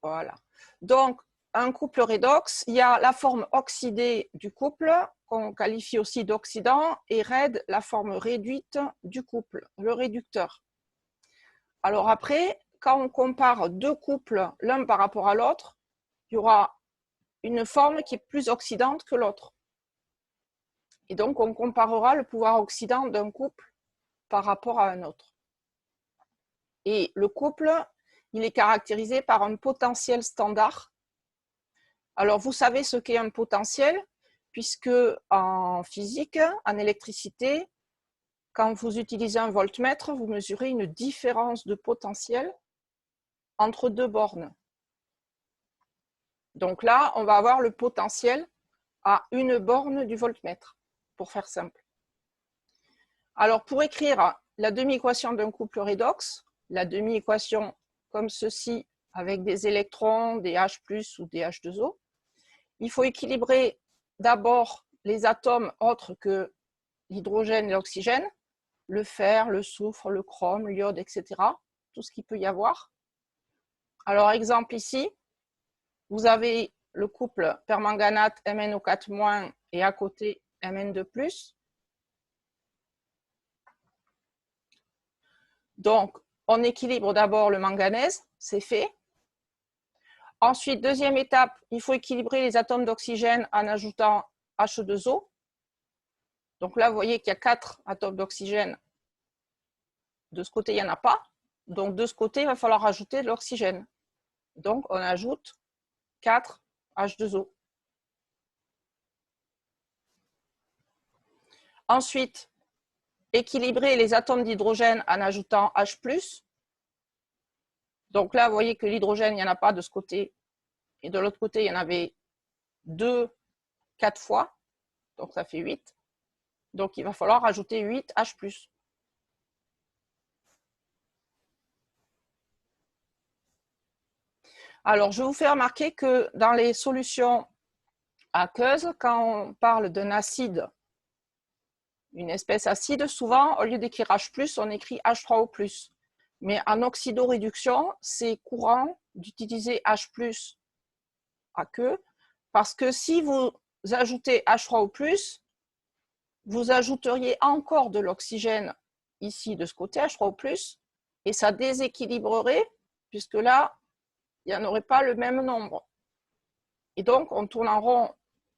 Voilà. Donc, un couple redox, il y a la forme oxydée du couple, qu'on qualifie aussi d'oxydant, et raide, la forme réduite du couple, le réducteur. Alors après, quand on compare deux couples l'un par rapport à l'autre, il y aura une forme qui est plus oxydante que l'autre. Et donc, on comparera le pouvoir oxydant d'un couple par rapport à un autre. Et le couple, il est caractérisé par un potentiel standard. Alors, vous savez ce qu'est un potentiel, puisque en physique, en électricité, quand vous utilisez un voltmètre, vous mesurez une différence de potentiel entre deux bornes. Donc là, on va avoir le potentiel à une borne du voltmètre, pour faire simple. Alors, pour écrire la demi-équation d'un couple redox, la demi-équation comme ceci, avec des électrons, des H+, ou des H2O, il faut équilibrer d'abord les atomes autres que l'hydrogène et l'oxygène, le fer, le soufre, le chrome, l'iode, etc. Tout ce qu'il peut y avoir. Alors, exemple ici, vous avez le couple permanganate MnO4- et à côté Mn2+. Donc, on équilibre d'abord le manganèse, c'est fait. Ensuite, deuxième étape, il faut équilibrer les atomes d'oxygène en ajoutant H2O. Donc là, vous voyez qu'il y a 4 atomes d'oxygène. De ce côté, il n'y en a pas. Donc, de ce côté, il va falloir ajouter de l'oxygène. Donc, on ajoute 4 H2O. Ensuite, équilibrer les atomes d'hydrogène en ajoutant H+. Donc là, vous voyez que l'hydrogène, il n'y en a pas de ce côté. Et de l'autre côté, il y en avait 2, 4 fois. Donc ça fait 8. Donc il va falloir ajouter 8 H+. Alors, je vous fais remarquer que dans les solutions aqueuses, quand on parle d'un acide, une espèce acide, souvent, au lieu d'écrire H+, on écrit H3O+. Mais en oxydoréduction, c'est courant d'utiliser H+ aqueux, parce que si vous ajoutez H3O+, vous ajouteriez encore de l'oxygène ici de ce côté, H3O+, et ça déséquilibrerait, puisque là, il n'y en aurait pas le même nombre. Et donc, on tourne en rond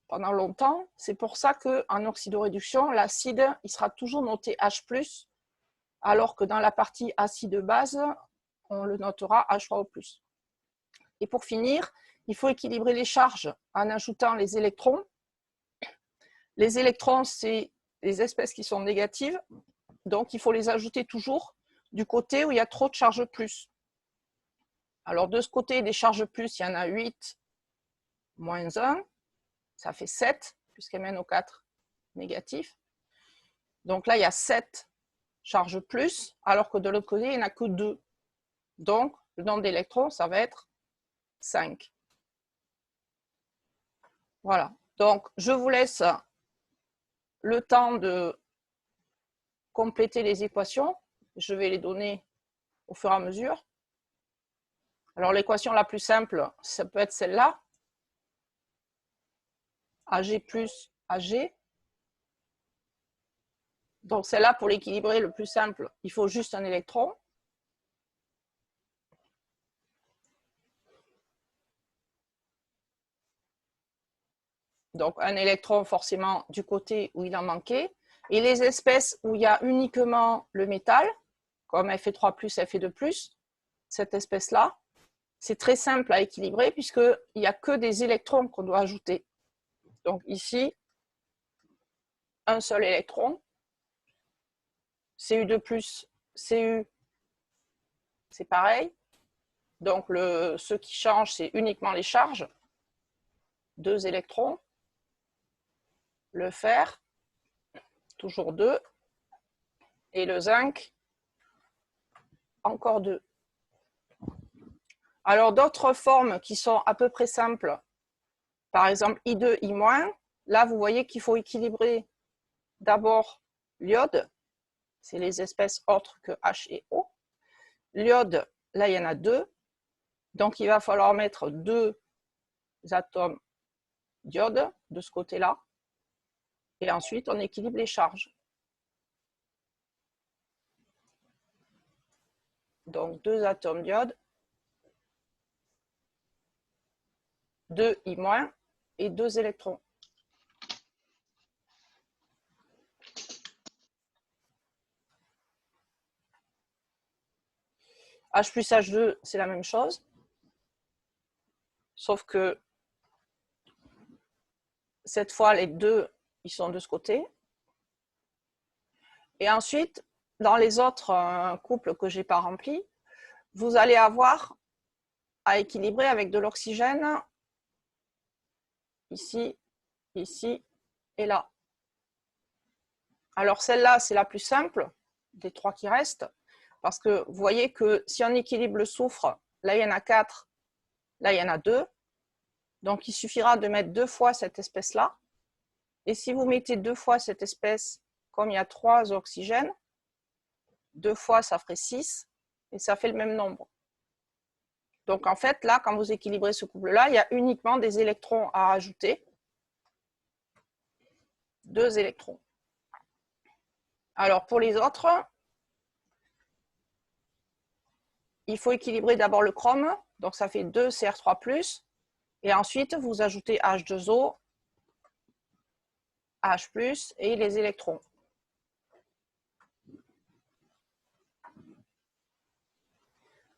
pendant longtemps. C'est pour ça qu'en oxydoréduction, l'acide, il sera toujours noté H+, alors que dans la partie acide base, on le notera H3O+. Et pour finir, il faut équilibrer les charges en ajoutant les électrons. Les électrons, c'est les espèces qui sont négatives, donc il faut les ajouter toujours du côté où il y a trop de charges plus. Alors de ce côté des charges plus, il y en a 8 moins 1, ça fait 7, puisqu'elle mène au 4 négatif. Donc là, il y a 7 charges plus, alors que de l'autre côté, il n'y en a que 2. Donc, le nombre d'électrons, ça va être 5. Voilà. Donc, je vous laisse le temps de compléter les équations. Je vais les donner au fur et à mesure. Alors, l'équation la plus simple, ça peut être celle-là. Ag plus Ag. Donc, celle-là, pour l'équilibrer, le plus simple, il faut juste un électron. Donc, un électron forcément du côté où il en manquait. Et les espèces où il y a uniquement le métal, comme Fe3+, Fe2+, cette espèce-là, c'est très simple à équilibrer puisqu'il n'y a que des électrons qu'on doit ajouter. Donc ici, un seul électron. Cu2+, Cu, c'est pareil. Donc ce qui change, c'est uniquement les charges. 2 électrons. Le fer, toujours 2. Et le zinc, encore 2. Alors d'autres formes qui sont à peu près simples, par exemple I2, I-, là vous voyez qu'il faut équilibrer d'abord l'iode, c'est les espèces autres que H et O. L'iode, là il y en a 2, Donc, il va falloir mettre 2 atomes d'iode de ce côté-là. Et ensuite, on équilibre les charges. Donc, 2 atomes d'iode, 2 I- et 2 électrons. H plus H2, c'est la même chose. Sauf que cette fois, les deux, ils sont de ce côté. Et ensuite, dans les autres couples que je n'ai pas remplis, vous allez avoir à équilibrer avec de l'oxygène ici, ici et là. Alors celle-là, c'est la plus simple des 3 qui restent, parce que vous voyez que si on équilibre le soufre, là il y en a 4, là il y en a 2. Donc il suffira de mettre 2 fois cette espèce-là. Et si vous mettez 2 fois cette espèce, comme il y a 3 oxygènes, 2 fois ça ferait 6, et ça fait le même nombre. Donc en fait, là, quand vous équilibrez ce couple-là, il y a uniquement des électrons à rajouter. 2 électrons. Alors pour les autres, il faut équilibrer d'abord le chrome, donc ça fait 2 Cr3+, et ensuite vous ajoutez H2O, H+, et les électrons.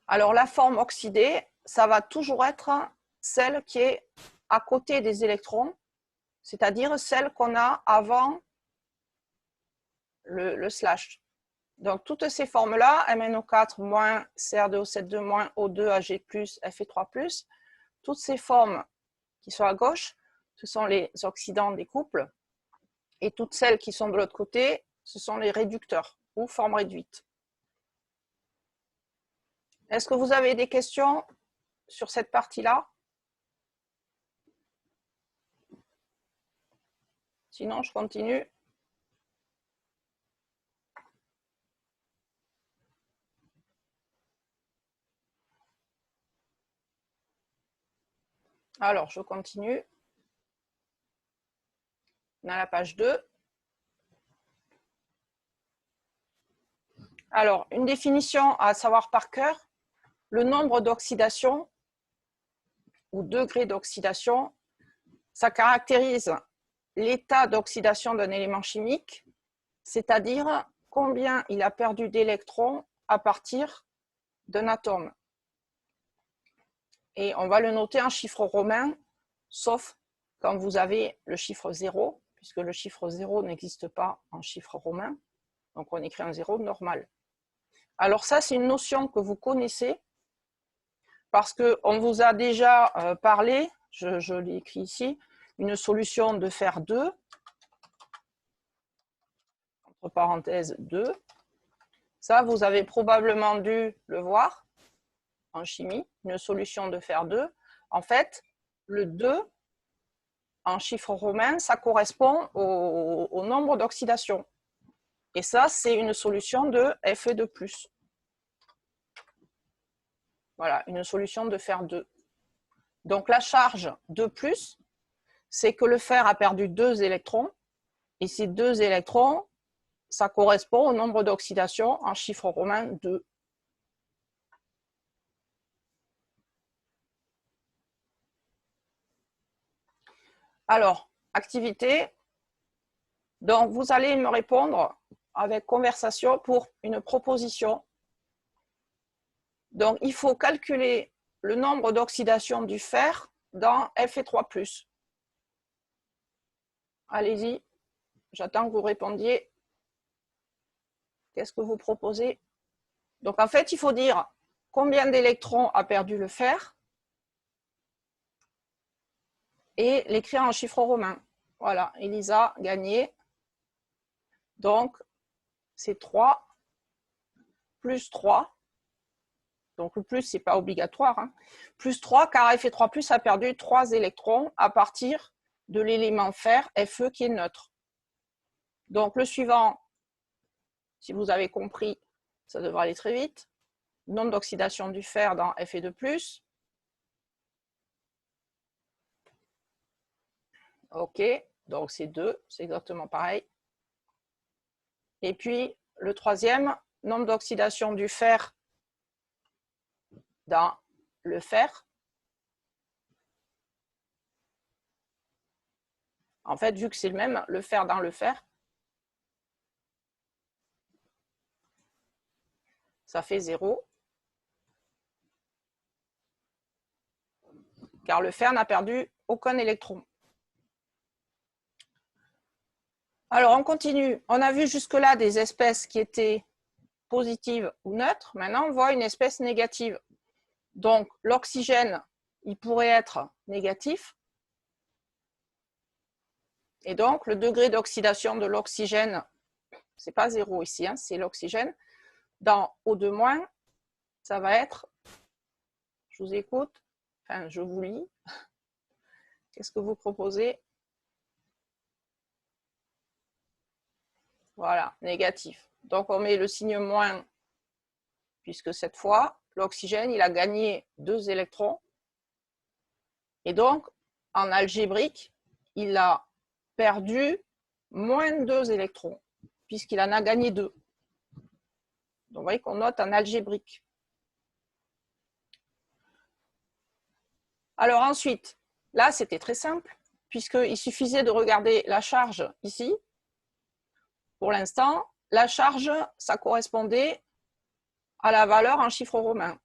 Alors la forme oxydée, ça va toujours être celle qui est à côté des électrons, c'est-à-dire celle qu'on a avant le slash. Donc toutes ces formes-là, MnO4-, Cr2O7-2-, O2, Ag+, Fe3+, toutes ces formes qui sont à gauche, ce sont les oxydants des couples, et toutes celles qui sont de l'autre côté, ce sont les réducteurs ou formes réduites. Est-ce que vous avez des questions sur cette partie-là? Sinon, je continue. Alors, je continue. On a la page 2. Alors, une définition à savoir par cœur, le nombre d'oxydation ou degré d'oxydation, ça caractérise l'état d'oxydation d'un élément chimique, c'est-à-dire combien il a perdu d'électrons à partir d'un atome. Et on va le noter en chiffre romain, sauf quand vous avez le chiffre 0, puisque le chiffre 0 n'existe pas en chiffre romain, donc on écrit un 0 normal. Alors ça, c'est une notion que vous connaissez, parce qu'on vous a déjà parlé, je l'ai écrit ici, une solution de fer 2, entre parenthèses 2. Ça, vous avez probablement dû le voir en chimie, une solution de fer 2. En fait, le 2, en chiffre romain, ça correspond au nombre d'oxydation. Et ça, c'est une solution de Fe2+. Voilà, une solution de fer 2. Donc la charge 2+, c'est que le fer a perdu 2 électrons, et ces 2 électrons, ça correspond au nombre d'oxydation en chiffre romain 2. Alors, activité. Donc, vous allez me répondre avec conversation pour une proposition. Donc, il faut calculer le nombre d'oxydation du fer dans Fe3+. Allez-y, j'attends que vous répondiez. Qu'est-ce que vous proposez? Donc, en fait, il faut dire combien d'électrons a perdu le fer et l'écrire en chiffre romain. Voilà, Elisa, gagné. Donc, c'est 3 plus 3. Donc, le plus, ce n'est pas obligatoire. Hein. Plus 3, car Fe3+, a perdu 3 électrons à partir de l'élément fer Fe qui est neutre. Donc, le suivant, si vous avez compris, ça devrait aller très vite. Nombre d'oxydation du fer dans Fe2+. OK, donc c'est 2, c'est exactement pareil. Et puis, le troisième, nombre d'oxydation du fer dans le fer. En fait, vu que c'est le même, le fer dans le fer, ça fait 0. Car le fer n'a perdu aucun électron. Alors, on continue. On a vu jusque-là des espèces qui étaient positives ou neutres. Maintenant, on voit une espèce négative. Donc, l'oxygène, il pourrait être négatif. Et donc, le degré d'oxydation de l'oxygène, c'est pas 0 ici, hein, c'est l'oxygène. Dans O2-, ça va être, je vous écoute, enfin, je vous lis. Qu'est-ce que vous proposez? Voilà, négatif. Donc, on met le signe moins, puisque cette fois, l'oxygène, il a gagné 2 électrons. Et donc, en algébrique, il a perdu moins 2 électrons, puisqu'il en a gagné 2. Donc, vous voyez qu'on note en algébrique. Alors ensuite, là, c'était très simple, puisqu'il suffisait de regarder la charge ici. Pour l'instant, la charge, ça correspondait à la valeur en chiffres romains.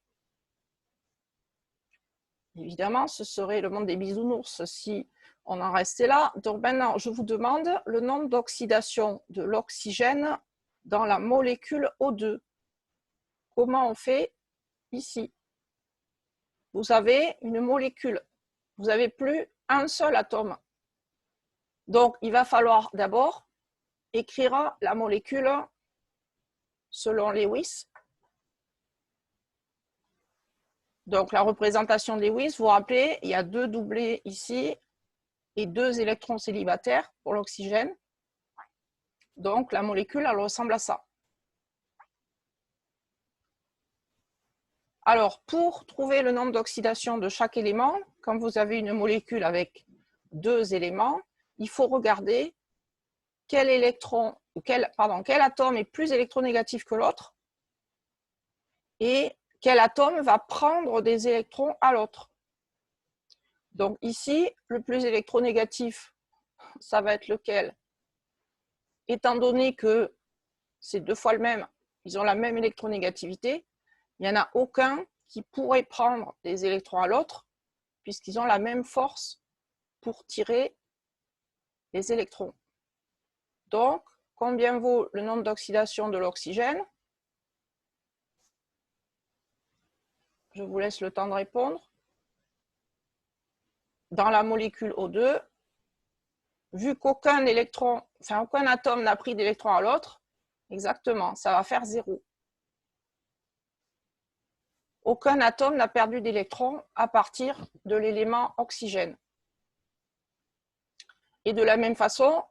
Évidemment, ce serait le monde des bisounours si on en restait là. Donc maintenant, je vous demande le nombre d'oxydation de l'oxygène dans la molécule O2. Comment on fait ici? Vous avez une molécule. Vous n'avez plus un seul atome. Donc, il va falloir d'abord écrire la molécule selon Lewis. Donc, la représentation de Lewis, vous vous rappelez, il y a 2 doublés ici et 2 électrons célibataires pour l'oxygène. Donc, la molécule, elle ressemble à ça. Alors, pour trouver le nombre d'oxydation de chaque élément, quand vous avez une molécule avec 2 éléments, il faut regarder quel atome est plus électronégatif que l'autre et quel atome va prendre des électrons à l'autre. Donc ici, le plus électronégatif, ça va être lequel? Étant donné que c'est 2 fois le même, ils ont la même électronégativité, il n'y en a aucun qui pourrait prendre des électrons à l'autre, puisqu'ils ont la même force pour tirer les électrons. Donc, combien vaut le nombre d'oxydation de l'oxygène? Je vous laisse le temps de répondre. Dans la molécule O2, vu qu'aucun atome n'a pris d'électron à l'autre, exactement, ça va faire 0. Aucun atome n'a perdu d'électrons à partir de l'élément oxygène. Et de la même façon,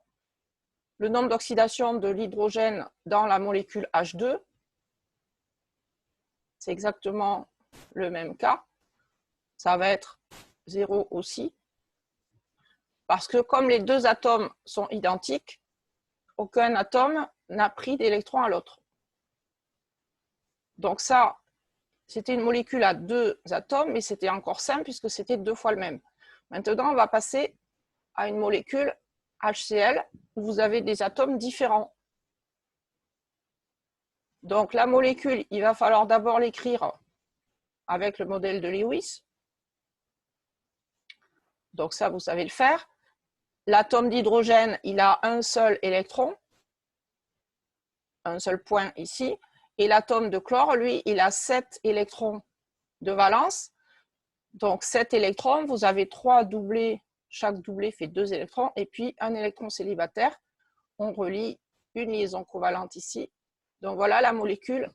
le nombre d'oxydation de l'hydrogène dans la molécule H2, c'est exactement le même cas. Ça va être 0 aussi. Parce que comme les 2 atomes sont identiques, aucun atome n'a pris d'électron à l'autre. Donc ça, c'était une molécule à 2 atomes, mais c'était encore simple puisque c'était 2 fois le même. Maintenant, on va passer à une molécule HCl où vous avez des atomes différents. Donc la molécule, il va falloir d'abord l'écrire avec le modèle de Lewis. Donc ça, vous savez le faire. L'atome d'hydrogène, il a un seul électron, un seul point ici. Et l'atome de chlore, lui, il a 7 électrons de valence. Donc 7 électrons, vous avez 3 doublés, chaque doublé fait 2 électrons, et puis un électron célibataire. On relie une liaison covalente ici. Donc voilà la molécule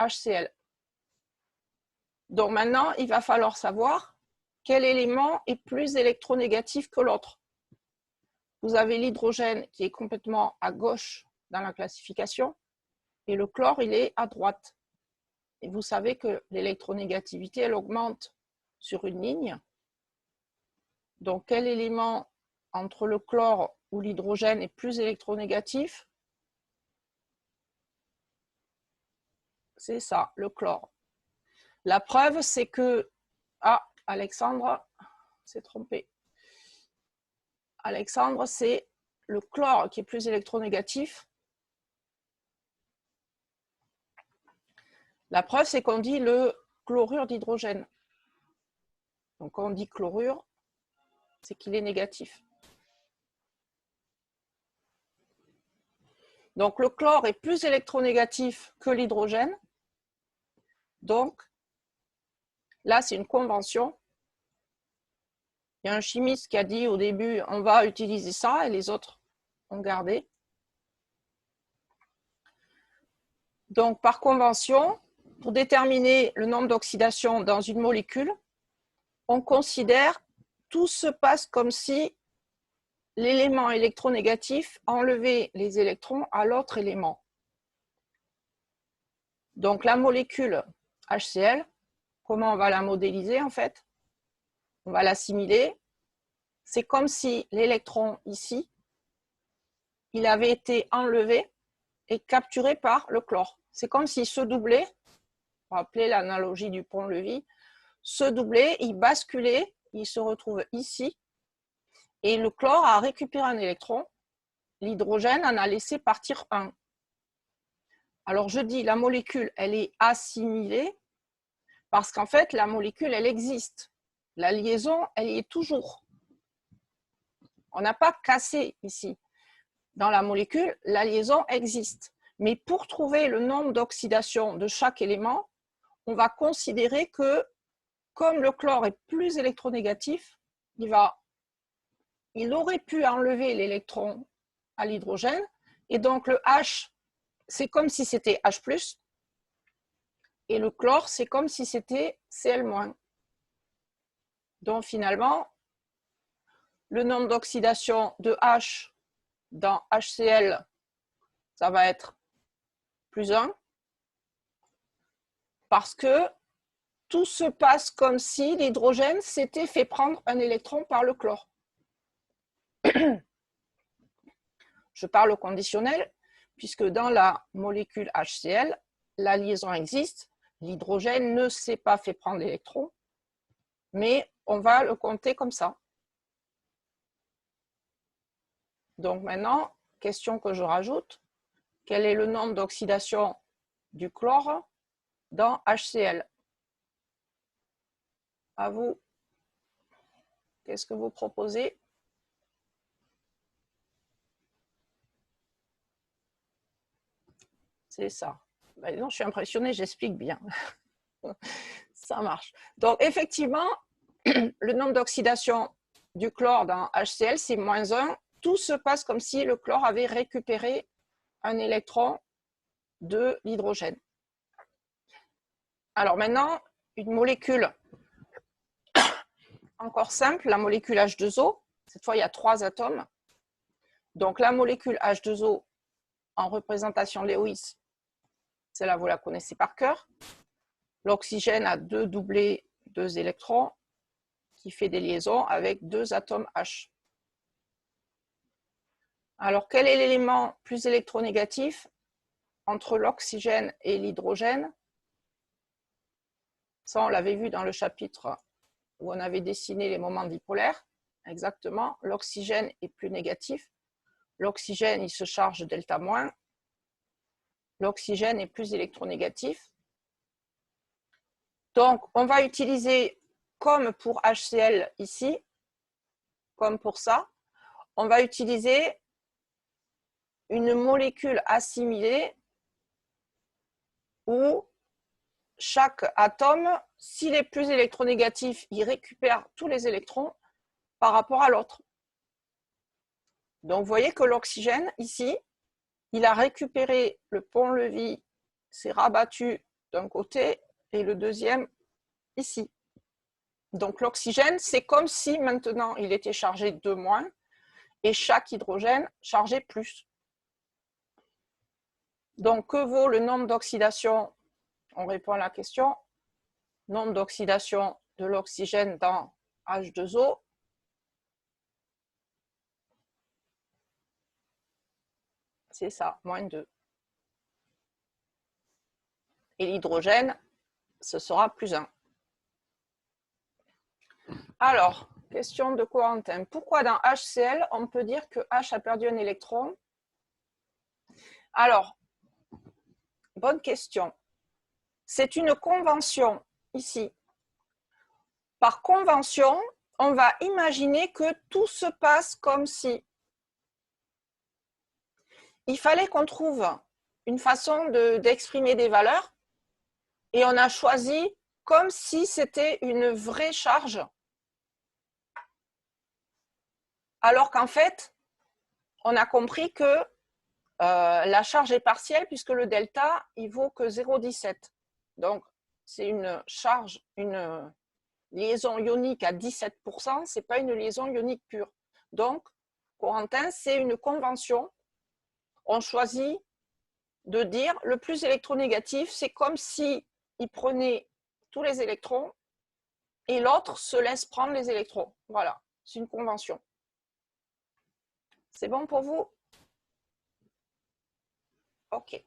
HCl. Donc maintenant, il va falloir savoir quel élément est plus électronégatif que l'autre. Vous avez l'hydrogène qui est complètement à gauche dans la classification et le chlore, il est à droite. Et vous savez que l'électronégativité, elle augmente sur une ligne. Donc, quel élément entre le chlore où l'hydrogène est plus électronégatif, c'est ça, le chlore. La preuve, c'est que... Ah, Alexandre s'est trompé. Alexandre, c'est le chlore qui est plus électronégatif. La preuve, c'est qu'on dit le chlorure d'hydrogène. Donc, quand on dit chlorure, c'est qu'il est négatif. Donc, le chlore est plus électronégatif que l'hydrogène. Donc, là, c'est une convention. Il y a un chimiste qui a dit au début, on va utiliser ça, et les autres ont gardé. Donc, par convention, pour déterminer le nombre d'oxydations dans une molécule, on considère tout se passe comme si l'élément électronégatif enlevait les électrons à l'autre élément. Donc, la molécule HCl, comment on va la modéliser en fait? On va l'assimiler. C'est comme si l'électron ici, il avait été enlevé et capturé par le chlore. C'est comme s'il se doublait, on va appeler l'analogie du pont-levis, se doublait, il basculait, il se retrouve ici, et le chlore a récupéré un électron, l'hydrogène en a laissé partir un. Alors je dis, la molécule, elle est assimilée, parce qu'en fait, la molécule, elle existe. La liaison, elle y est toujours. On n'a pas cassé ici. Dans la molécule, la liaison existe. Mais pour trouver le nombre d'oxydation de chaque élément, on va considérer que, comme le chlore est plus électronégatif, il aurait pu enlever l'électron à l'hydrogène, et donc le H, c'est comme si c'était H+, et le chlore, c'est comme si c'était Cl-. Donc finalement, le nombre d'oxydation de H dans HCl, ça va être +1, parce que tout se passe comme si l'hydrogène s'était fait prendre un électron par le chlore. Je parle au conditionnel, puisque dans la molécule HCl, la liaison existe, l'hydrogène ne s'est pas fait prendre l'électron, mais on va le compter comme ça. Donc maintenant, question que je rajoute, quel est le nombre d'oxydation du chlore dans HCl? À vous, qu'est-ce que vous proposez? C'est ça. Ben non, je suis impressionnée, j'explique bien. Ça marche. Donc effectivement, le nombre d'oxydation du chlore dans HCl, c'est -1. Tout se passe comme si le chlore avait récupéré un électron de l'hydrogène. Alors maintenant, une molécule encore simple, la molécule H2O. Cette fois, il y a 3 atomes. Donc la molécule H2O en représentation Lewis, celle-là, vous la connaissez par cœur. L'oxygène a 2 doublés, 2 électrons, qui fait des liaisons avec 2 atomes H. Alors, quel est l'élément plus électronégatif entre l'oxygène et l'hydrogène? Ça, on l'avait vu dans le chapitre où on avait dessiné les moments dipolaires. Exactement, l'oxygène est plus négatif. L'oxygène, il se charge delta-. L'oxygène est plus électronégatif. Donc, on va utiliser, comme pour HCl ici, comme pour ça, on va utiliser une molécule assimilée où chaque atome, s'il est plus électronégatif, il récupère tous les électrons par rapport à l'autre. Donc, vous voyez que l'oxygène, ici, il a récupéré le pont-levis, s'est rabattu d'un côté, et le deuxième, ici. Donc, l'oxygène, c'est comme si maintenant, il était chargé 2-, et chaque hydrogène chargé plus. Donc, que vaut le nombre d'oxydation? On répond à la question. Nombre d'oxydation de l'oxygène dans H2O. C'est ça, moins 2. Et l'hydrogène, ce sera plus 1. Alors, question de Corentin. Pourquoi dans HCl, on peut dire que H a perdu un électron? Alors, bonne question. C'est une convention ici. Par convention, on va imaginer que tout se passe comme si. Il fallait qu'on trouve une façon d'exprimer des valeurs et on a choisi comme si c'était une vraie charge. Alors qu'en fait, on a compris que la charge est partielle puisque le delta, il vaut que 0,17. Donc, c'est une charge, une liaison ionique à 17%, ce n'est pas une liaison ionique pure. Donc, Corentin, c'est une convention. On choisit de dire le plus électronégatif, c'est comme si il prenait tous les électrons et l'autre se laisse prendre les électrons. Voilà, c'est une convention. C'est bon pour vous? Ok,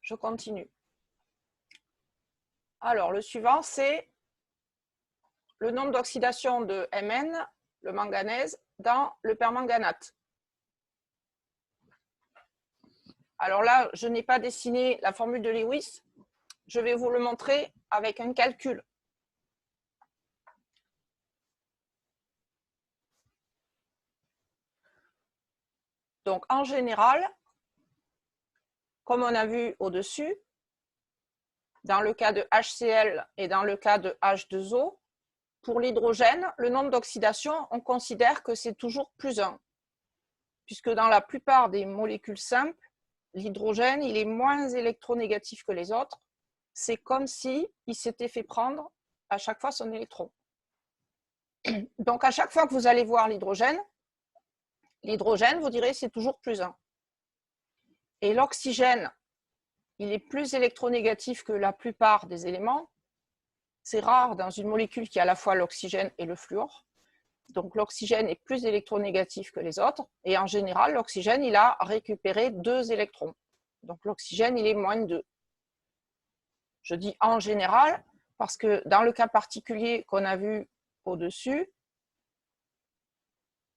je continue. Alors, le suivant, c'est le nombre d'oxydation de Mn, le manganèse, dans le permanganate. Alors là, je n'ai pas dessiné la formule de Lewis. Je vais vous le montrer avec un calcul. Donc, en général, comme on a vu au-dessus, dans le cas de HCl et dans le cas de H2O, pour l'hydrogène, le nombre d'oxydation, on considère que c'est toujours plus 1. Puisque dans la plupart des molécules simples, l'hydrogène, il est moins électronégatif que les autres. C'est comme s'il s'était fait prendre à chaque fois son électron. Donc, à chaque fois que vous allez voir l'hydrogène, vous direz c'est toujours plus 1. Et l'oxygène, il est plus électronégatif que la plupart des éléments. C'est rare dans une molécule qui a à la fois l'oxygène et le fluor. Donc, l'oxygène est plus électronégatif que les autres. Et en général, l'oxygène, il a récupéré 2 électrons. Donc, l'oxygène, il est moins 2. Je dis en général parce que dans le cas particulier qu'on a vu au-dessus,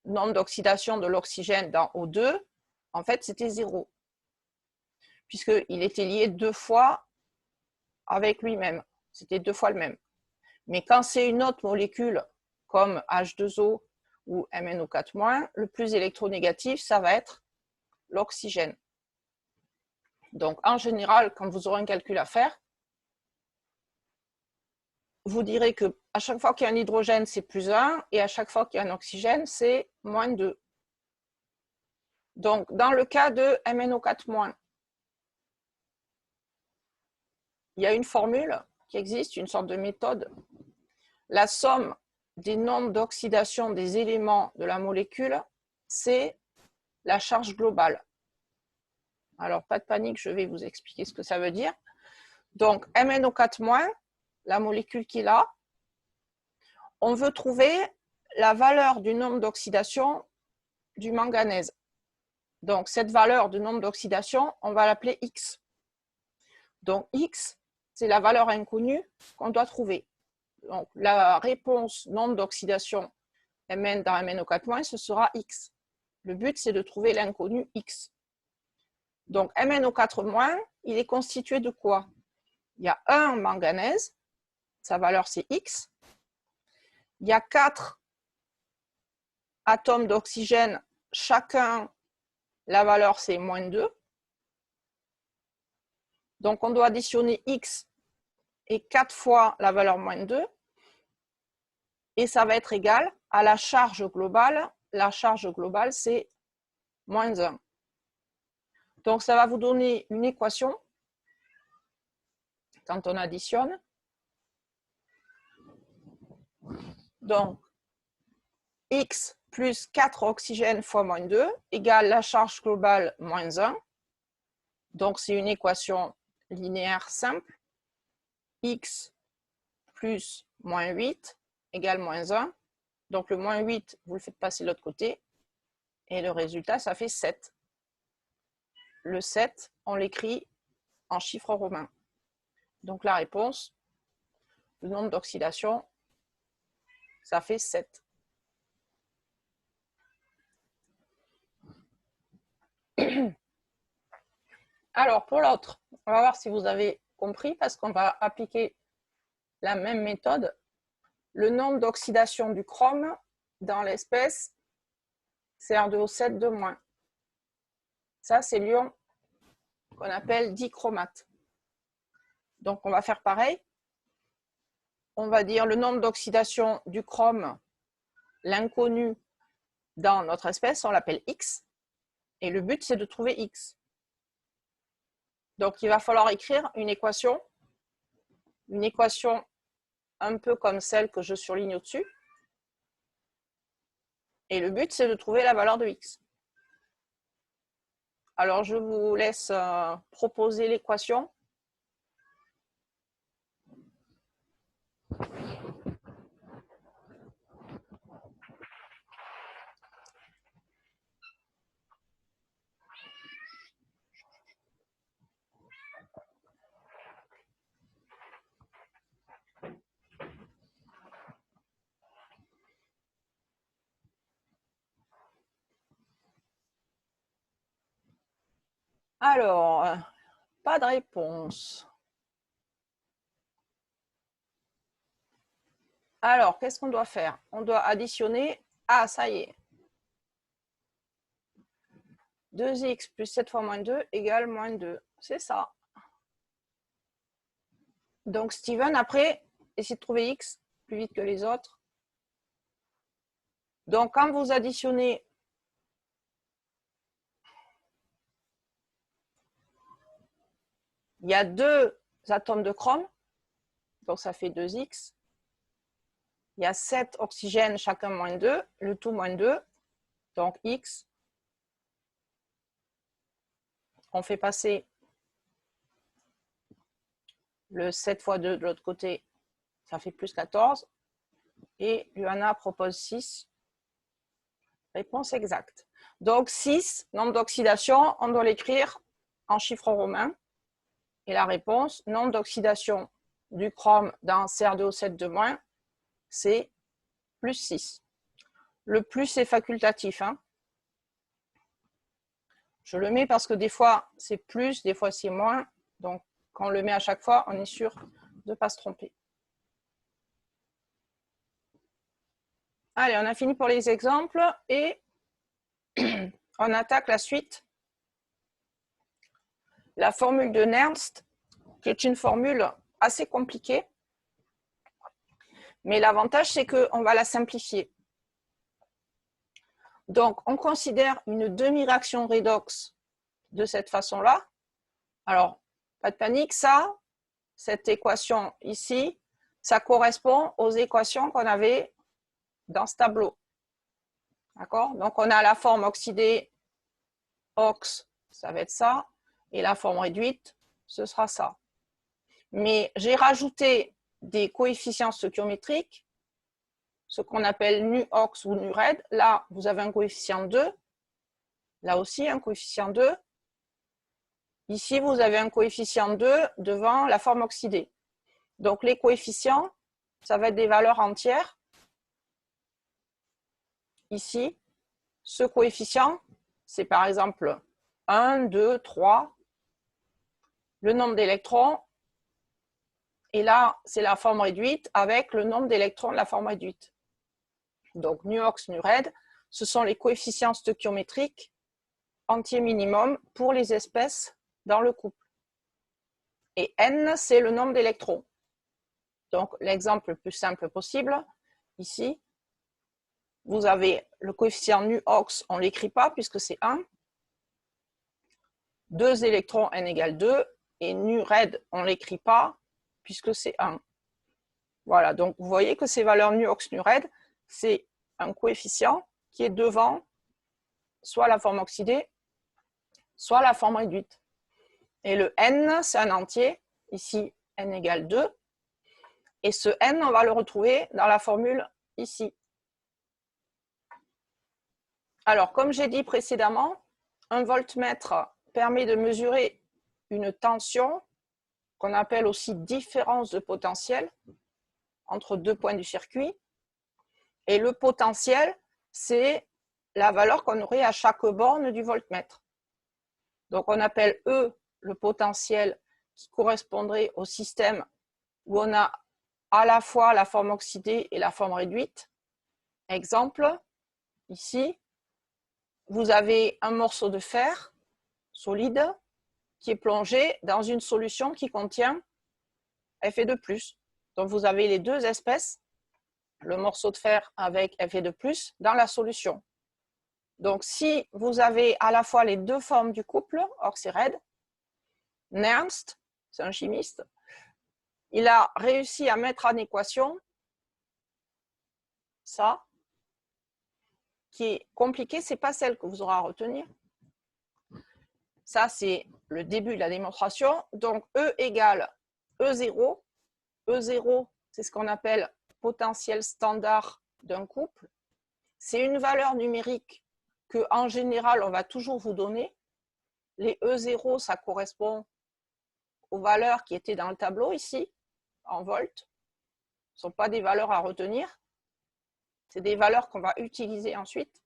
nombre d'oxydation de l'oxygène dans O2, en fait, c'était 0. Puisqu'il était lié 2 fois avec lui-même. C'était 2 fois le même. Mais quand c'est une autre molécule, comme H2O ou MnO4-, le plus électronégatif, ça va être l'oxygène. Donc, en général, quand vous aurez un calcul à faire, vous direz qu'à chaque fois qu'il y a un hydrogène, c'est plus 1, et à chaque fois qu'il y a un oxygène, c'est moins 2. Donc, dans le cas de MnO4-, il y a une formule qui existe, une sorte de méthode. La somme des nombres d'oxydation des éléments de la molécule, c'est la charge globale. Alors, pas de panique, je vais vous expliquer ce que ça veut dire. Donc, MnO4-, la molécule qu'il a, on veut trouver la valeur du nombre d'oxydation du manganèse. Donc, cette valeur du nombre d'oxydation, on va l'appeler X. Donc, X, c'est la valeur inconnue qu'on doit trouver. Donc, la réponse nombre d'oxydation Mn dans MnO4-, ce sera X. Le but, c'est de trouver l'inconnu X. Donc, MnO4-, il est constitué de quoi? Il y a un manganèse, sa valeur c'est X. Il y a 4 atomes d'oxygène, chacun, la valeur c'est moins 2. Donc, on doit additionner X et 4 fois la valeur moins 2. Et ça va être égal à la charge globale. La charge globale, c'est moins 1. Donc, ça va vous donner une équation quand on additionne. Donc, X plus 4 oxygènes fois moins 2 égale la charge globale moins 1. Donc, c'est une équation linéaire simple. X plus moins 8 égale moins 1. Donc, le moins 8, vous le faites passer de l'autre côté. Et le résultat, ça fait 7. le 7, on l'écrit en chiffres romains. Donc la réponse, le nombre d'oxydation, ça fait 7. Alors pour l'autre, on va voir si vous avez compris parce qu'on va appliquer la même méthode. Le nombre d'oxydation du chrome dans l'espèce Cr2O7 de moins. Ça, c'est l'ion qu'on appelle dichromate. Donc, on va faire pareil. On va dire le nombre d'oxydation du chrome, l'inconnu dans notre espèce, on l'appelle X. Et le but, c'est de trouver X. Donc, il va falloir écrire une équation un peu comme celle que je surligne au-dessus. Et le but, c'est de trouver la valeur de X. Alors, je vous laisse proposer l'équation. Alors, pas de réponse. Alors, qu'est-ce qu'on doit faire? On doit additionner. Ah, ça y est. 2x plus 7 fois moins 2 égale moins 2. C'est ça. Donc, Steven, après, essayez de trouver x plus vite que les autres. Donc, quand vous additionnez il y a 2 atomes de chrome, donc ça fait 2x. Il y a 7 oxygènes, chacun moins 2, le tout moins 2, donc x. On fait passer le 7 fois 2 de l'autre côté, ça fait plus 14. Et Luana propose 6. Réponse exacte. Donc 6, nombre d'oxydation, on doit l'écrire en chiffres romains. Et la réponse, nombre d'oxydation du chrome dans Cr2O7 de moins, c'est plus 6. Le plus est facultatif. Hein. Je le mets parce que des fois c'est plus, des fois c'est moins. Donc quand on le met à chaque fois, on est sûr de ne pas se tromper. Allez, on a fini pour les exemples et on attaque la suite. La formule de Nernst, qui est une formule assez compliquée. Mais l'avantage, c'est qu'on va la simplifier. Donc, on considère une demi-réaction redox de cette façon-là. Alors, pas de panique, cette équation ici, ça correspond aux équations qu'on avait dans ce tableau. D'accord? Donc, on a la forme oxydée, ox, ça va être ça, et la forme réduite, ce sera ça. Mais j'ai rajouté des coefficients stoichiométriques, ce qu'on appelle nu-ox ou nu-red. Là, vous avez un coefficient 2. Là aussi, un coefficient 2. Ici, vous avez un coefficient 2 devant la forme oxydée. Donc, les coefficients, ça va être des valeurs entières. Ici, ce coefficient, c'est par exemple 1, 2, 3. Le nombre d'électrons. Et là, c'est la forme réduite avec le nombre d'électrons de la forme réduite. Donc, nu-ox, nu-red, ce sont les coefficients stoichiométriques entiers minimum pour les espèces dans le couple. Et n, c'est le nombre d'électrons. Donc, l'exemple le plus simple possible, ici, vous avez le coefficient nu-ox, on ne l'écrit pas puisque c'est 1. 2 électrons, n égale 2. Et nu-red, on ne l'écrit pas puisque c'est 1. Voilà, donc vous voyez que ces valeurs nu-ox, nu-red, c'est un coefficient qui est devant soit la forme oxydée, soit la forme réduite. Et le n, c'est un entier. Ici, n égale 2. Et ce n, on va le retrouver dans la formule ici. Alors, comme j'ai dit précédemment, un voltmètre permet de mesurer une tension qu'on appelle aussi différence de potentiel entre deux points du circuit. Et le potentiel, c'est la valeur qu'on aurait à chaque borne du voltmètre. Donc on appelle E le potentiel qui correspondrait au système où on a à la fois la forme oxydée et la forme réduite. Exemple, ici, vous avez un morceau de fer solide qui est plongé dans une solution qui contient Fe2+. Donc vous avez les deux espèces, le morceau de fer avec Fe2+, dans la solution. Donc si vous avez à la fois les deux formes du couple, oxy-red, Nernst, c'est un chimiste, il a réussi à mettre en équation ça, qui est compliqué, ce n'est pas celle que vous aurez à retenir. Ça, c'est le début de la démonstration. Donc, E égale E0. E0, c'est ce qu'on appelle potentiel standard d'un couple. C'est une valeur numérique qu'en général, on va toujours vous donner. Les E0, ça correspond aux valeurs qui étaient dans le tableau ici, en volts. Ce ne sont pas des valeurs à retenir. C'est des valeurs qu'on va utiliser ensuite.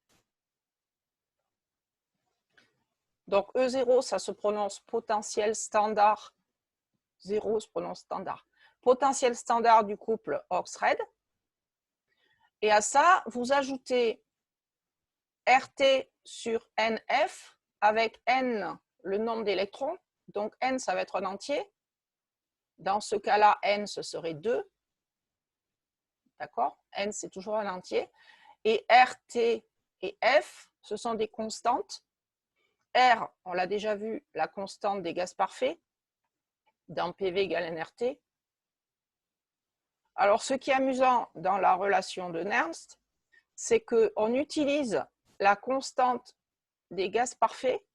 Donc E0, ça se prononce potentiel standard. 0 se prononce standard. Potentiel standard du couple ox-red. Et à ça, vous ajoutez RT sur NF avec N, le nombre d'électrons. Donc N, ça va être un entier. Dans ce cas-là, N, ce serait 2. D'accord? N, c'est toujours un entier. Et RT et F, ce sont des constantes. R, on l'a déjà vu, la constante des gaz parfaits, dans PV égale nRT. Alors, ce qui est amusant dans la relation de Nernst, c'est qu'on utilise la constante des gaz parfaits,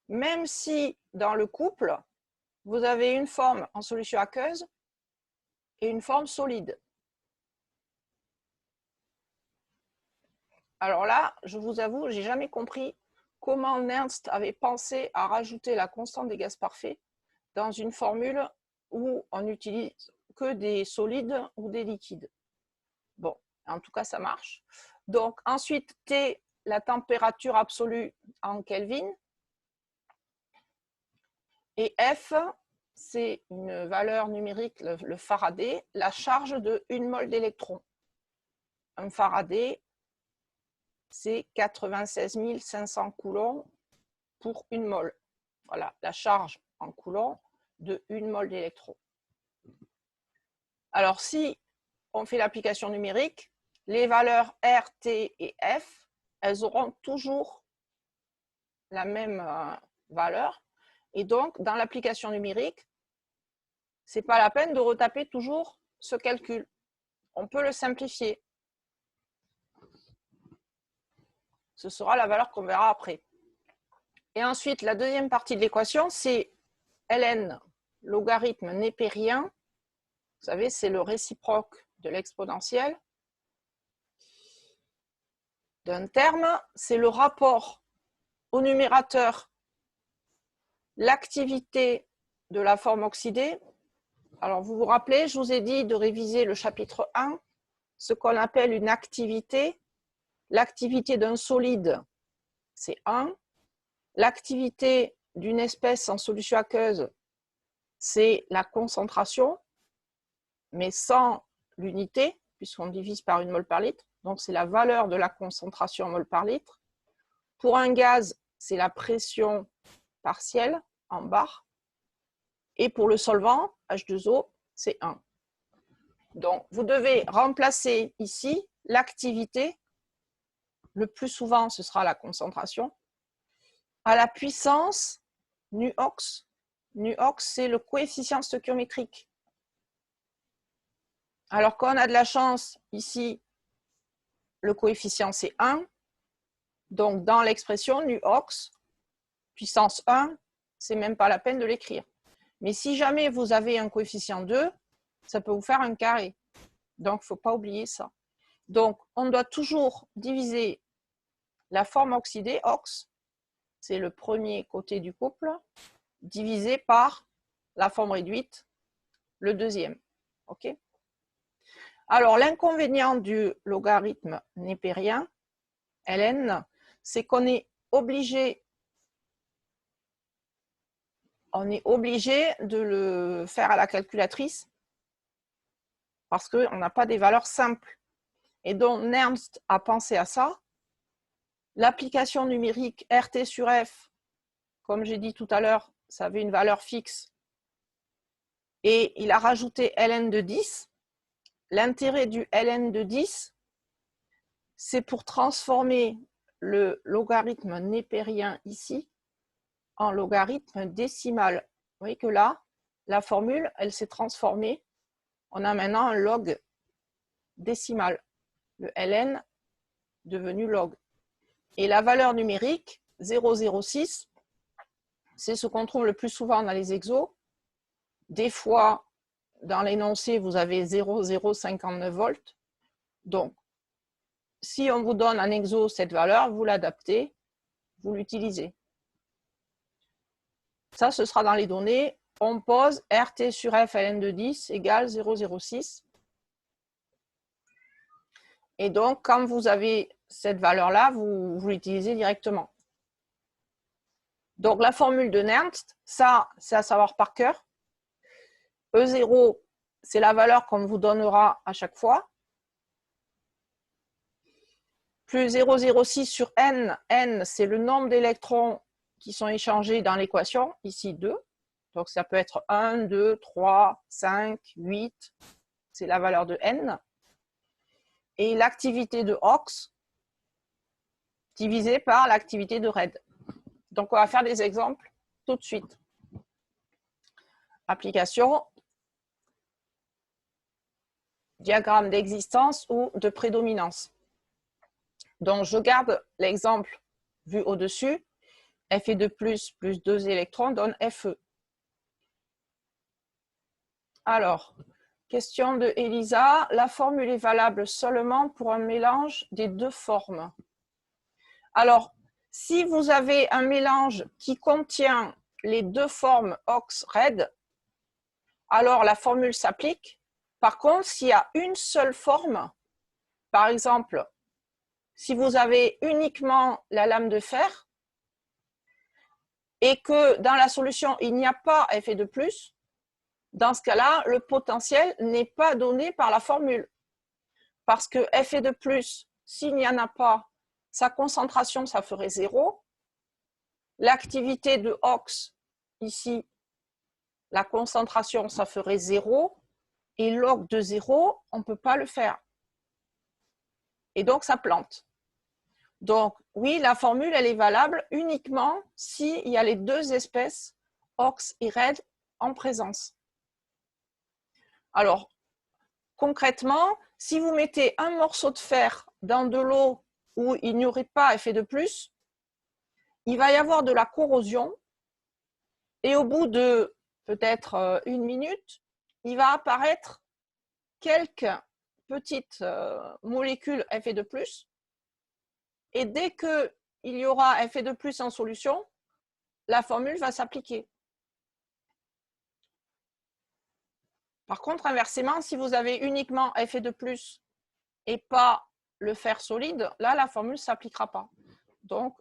même si dans le couple, vous avez une forme en solution aqueuse et une forme solide. Alors là, je vous avoue, je n'ai jamais compris comment Nernst avait pensé à rajouter la constante des gaz parfaits dans une formule où on n'utilise que des solides ou des liquides. Bon, en tout cas, ça marche. Donc, ensuite, T, la température absolue en Kelvin. Et F, c'est une valeur numérique, le Faraday, la charge de 1 mol d'électrons. Un Faraday, c'est 96 500 coulombs pour 1 mol. Voilà, la charge en coulombs de 1 mol d'électrons. Alors, si on fait l'application numérique, les valeurs R, T et F, elles auront toujours la même valeur. Et donc, dans l'application numérique, ce n'est pas la peine de retaper toujours ce calcul. On peut le simplifier. Ce sera la valeur qu'on verra après. Et ensuite, la deuxième partie de l'équation, c'est ln, logarithme népérien. Vous savez, c'est le réciproque de l'exponentielle d'un terme. C'est le rapport au numérateur, l'activité de la forme oxydée. Alors, vous vous rappelez, je vous ai dit de réviser le chapitre 1, ce qu'on appelle une activité. L'activité d'un solide, c'est 1. L'activité d'une espèce en solution aqueuse, c'est la concentration, mais sans l'unité, puisqu'on divise par 1 mol par litre. Donc, c'est la valeur de la concentration en mol par litre. Pour un gaz, c'est la pression partielle en bar. Et pour le solvant, H2O, c'est 1. Donc, vous devez remplacer ici l'activité. Le plus souvent, ce sera la concentration, à la puissance nu-ox. Nu-ox, c'est le coefficient stoichiométrique. Alors, quand on a de la chance, ici, le coefficient, c'est 1. Donc, dans l'expression nu-ox, puissance 1, c'est même pas la peine de l'écrire. Mais si jamais vous avez un coefficient 2, ça peut vous faire un carré. Donc, il ne faut pas oublier ça. Donc, on doit toujours diviser la forme oxydée, ox, c'est le premier côté du couple, divisé par la forme réduite, le deuxième. OK? Alors, l'inconvénient du logarithme népérien, ln, c'est qu'on est obligé de le faire à la calculatrice parce qu'on n'a pas des valeurs simples. Et donc, Nernst a pensé à ça. L'application numérique RT sur F, comme j'ai dit tout à l'heure, ça avait une valeur fixe. Et il a rajouté ln de 10. L'intérêt du ln de 10, c'est pour transformer le logarithme népérien ici en logarithme décimal. Vous voyez que là, la formule, elle s'est transformée. On a maintenant un log décimal. Le ln devenu log. Et la valeur numérique, 0,06, c'est ce qu'on trouve le plus souvent dans les exos. Des fois, dans l'énoncé, vous avez 0,059 volts. Donc, si on vous donne en exo cette valeur, vous l'adaptez, vous l'utilisez. Ça, ce sera dans les données. On pose RT sur F ln de 10 égale 0,06. Et donc, quand vous avez cette valeur-là, vous l'utilisez directement. Donc, la formule de Nernst, ça, c'est à savoir par cœur. E0, c'est la valeur qu'on vous donnera à chaque fois. Plus 0,06 sur n, n, c'est le nombre d'électrons qui sont échangés dans l'équation, ici 2. Donc, ça peut être 1, 2, 3, 5, 8. C'est la valeur de n. Et l'activité de Hawks divisée par l'activité de Reid. Donc, on va faire des exemples tout de suite. Application, diagramme d'existence ou de prédominance. Donc, je garde l'exemple vu au-dessus. Fe2 plus 2 électrons donne Fe. Alors, question de Elisa. La formule est valable seulement pour un mélange des deux formes. Alors, si vous avez un mélange qui contient les deux formes Ox-Red, alors la formule s'applique. Par contre, s'il y a une seule forme, par exemple, si vous avez uniquement la lame de fer et que dans la solution, il n'y a pas Fe2+, dans ce cas-là, le potentiel n'est pas donné par la formule. Parce que Fe2+, s'il n'y en a pas, sa concentration, ça ferait 0. L'activité de Ox, ici, la concentration, ça ferait 0. Et log de 0, on ne peut pas le faire. Et donc, ça plante. Donc, oui, la formule, elle est valable uniquement s'il y a les deux espèces, Ox et Red, en présence. Alors, concrètement, si vous mettez un morceau de fer dans de l'eau où il n'y aurait pas Fe2+, il va y avoir de la corrosion et au bout de peut-être 1 minute, il va apparaître quelques petites molécules Fe2+. Et dès qu'il y aura Fe2+ en solution, la formule va s'appliquer. Par contre, inversement, si vous avez uniquement Fe2+ et pas le fer solide, là, la formule ne s'appliquera pas. Donc,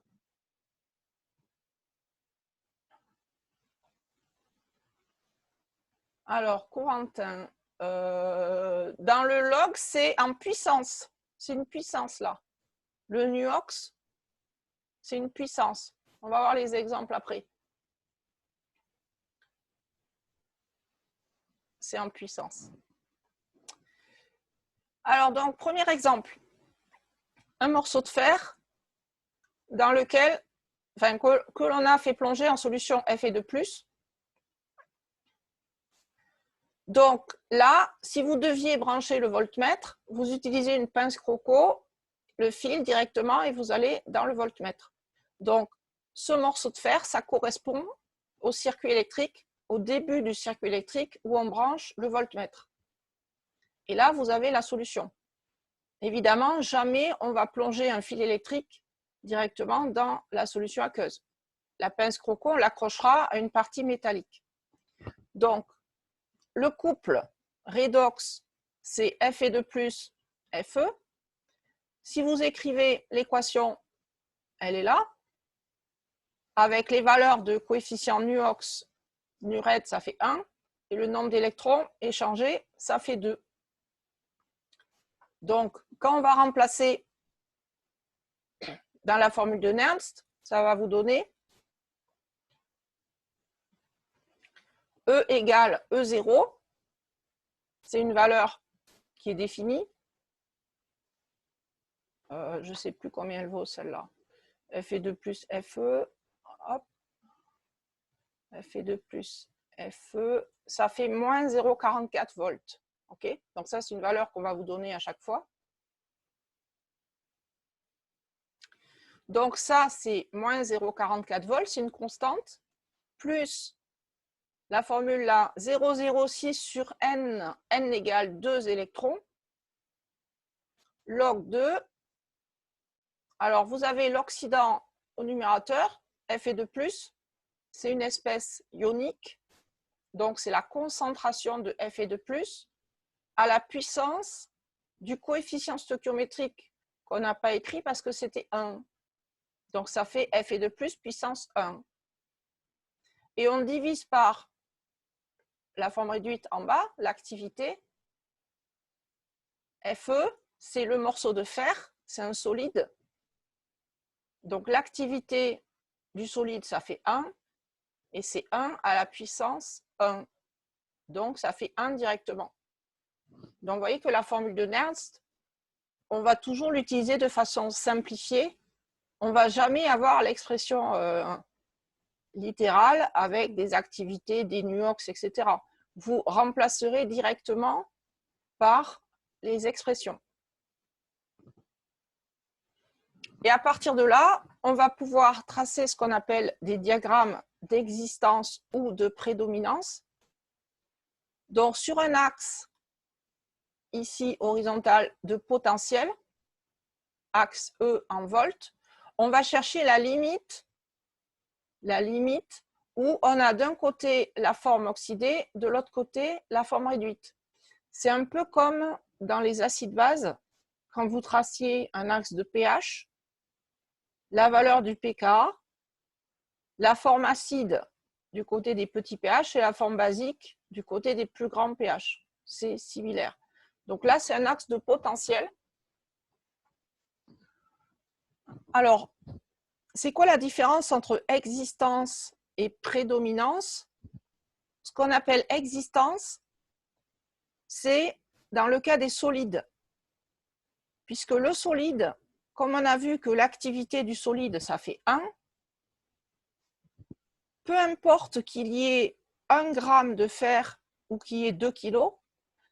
alors, Corentin, dans le log, c'est en puissance. C'est une puissance, là. Le nuox, c'est une puissance. On va voir les exemples après. C'est en puissance. Alors, donc, premier exemple. Un morceau de fer dans lequel, enfin, que l'on a fait plonger en solution Fe2+. Donc là, si vous deviez brancher le voltmètre, vous utilisez une pince croco, le fil directement et vous allez dans le voltmètre. Donc, ce morceau de fer, ça correspond au circuit électrique, au début du circuit électrique où on branche le voltmètre. Et là, vous avez la solution. Évidemment, jamais on va plonger un fil électrique directement dans la solution aqueuse. la pince croco, on l'accrochera à une partie métallique. Donc, le couple redox, c'est Fe2 plus Fe. Si vous écrivez l'équation, elle est là. Avec les valeurs de coefficient NuOx, NuRed, ça fait 1. Et le nombre d'électrons échangés, ça fait 2. Donc, quand on va remplacer dans la formule de Nernst, ça va vous donner E égale E0. C'est une valeur qui est définie. Je ne sais plus combien elle vaut celle-là. Fe2 plus Fe. Hop. Fe2 plus Fe. Ça fait moins 0,44 volts. Okay, donc ça, c'est une valeur qu'on va vous donner à chaque fois. Donc ça, c'est moins 0,44 volts, c'est une constante, plus la formule là, 0,06 sur n, n égale 2 électrons, log 2. Alors, vous avez l'oxydant au numérateur, Fe2+, c'est une espèce ionique, donc c'est la concentration de Fe2+, à la puissance du coefficient stoichiométrique qu'on n'a pas écrit parce que c'était 1. Donc, ça fait Fe2+, puissance 1. Et on divise par la forme réduite en bas, l'activité. Fe, c'est le morceau de fer, c'est un solide. Donc, l'activité du solide, ça fait 1. Et c'est 1 à la puissance 1. Donc, ça fait 1 directement. Donc, vous voyez que la formule de Nernst, on va toujours l'utiliser de façon simplifiée. On ne va jamais avoir l'expression littérale avec des activités, des NuOx, etc. Vous remplacerez directement par les expressions. Et à partir de là, on va pouvoir tracer ce qu'on appelle des diagrammes d'existence ou de prédominance. Donc, sur un axe, ici horizontal, de potentiel, axe E en volts, on va chercher la limite où on a d'un côté la forme oxydée, de l'autre côté la forme réduite. C'est un peu comme dans les acides-bases, quand vous traciez un axe de pH, la valeur du pKa, la forme acide du côté des petits pH et la forme basique du côté des plus grands pH. C'est similaire. Donc là, c'est un axe de potentiel. Alors, c'est quoi la différence entre existence et prédominance? Ce qu'on appelle existence, c'est dans le cas des solides. Puisque le solide, comme on a vu que l'activité du solide, ça fait 1, peu importe qu'il y ait 1 gramme de fer ou qu'il y ait 2 kilos,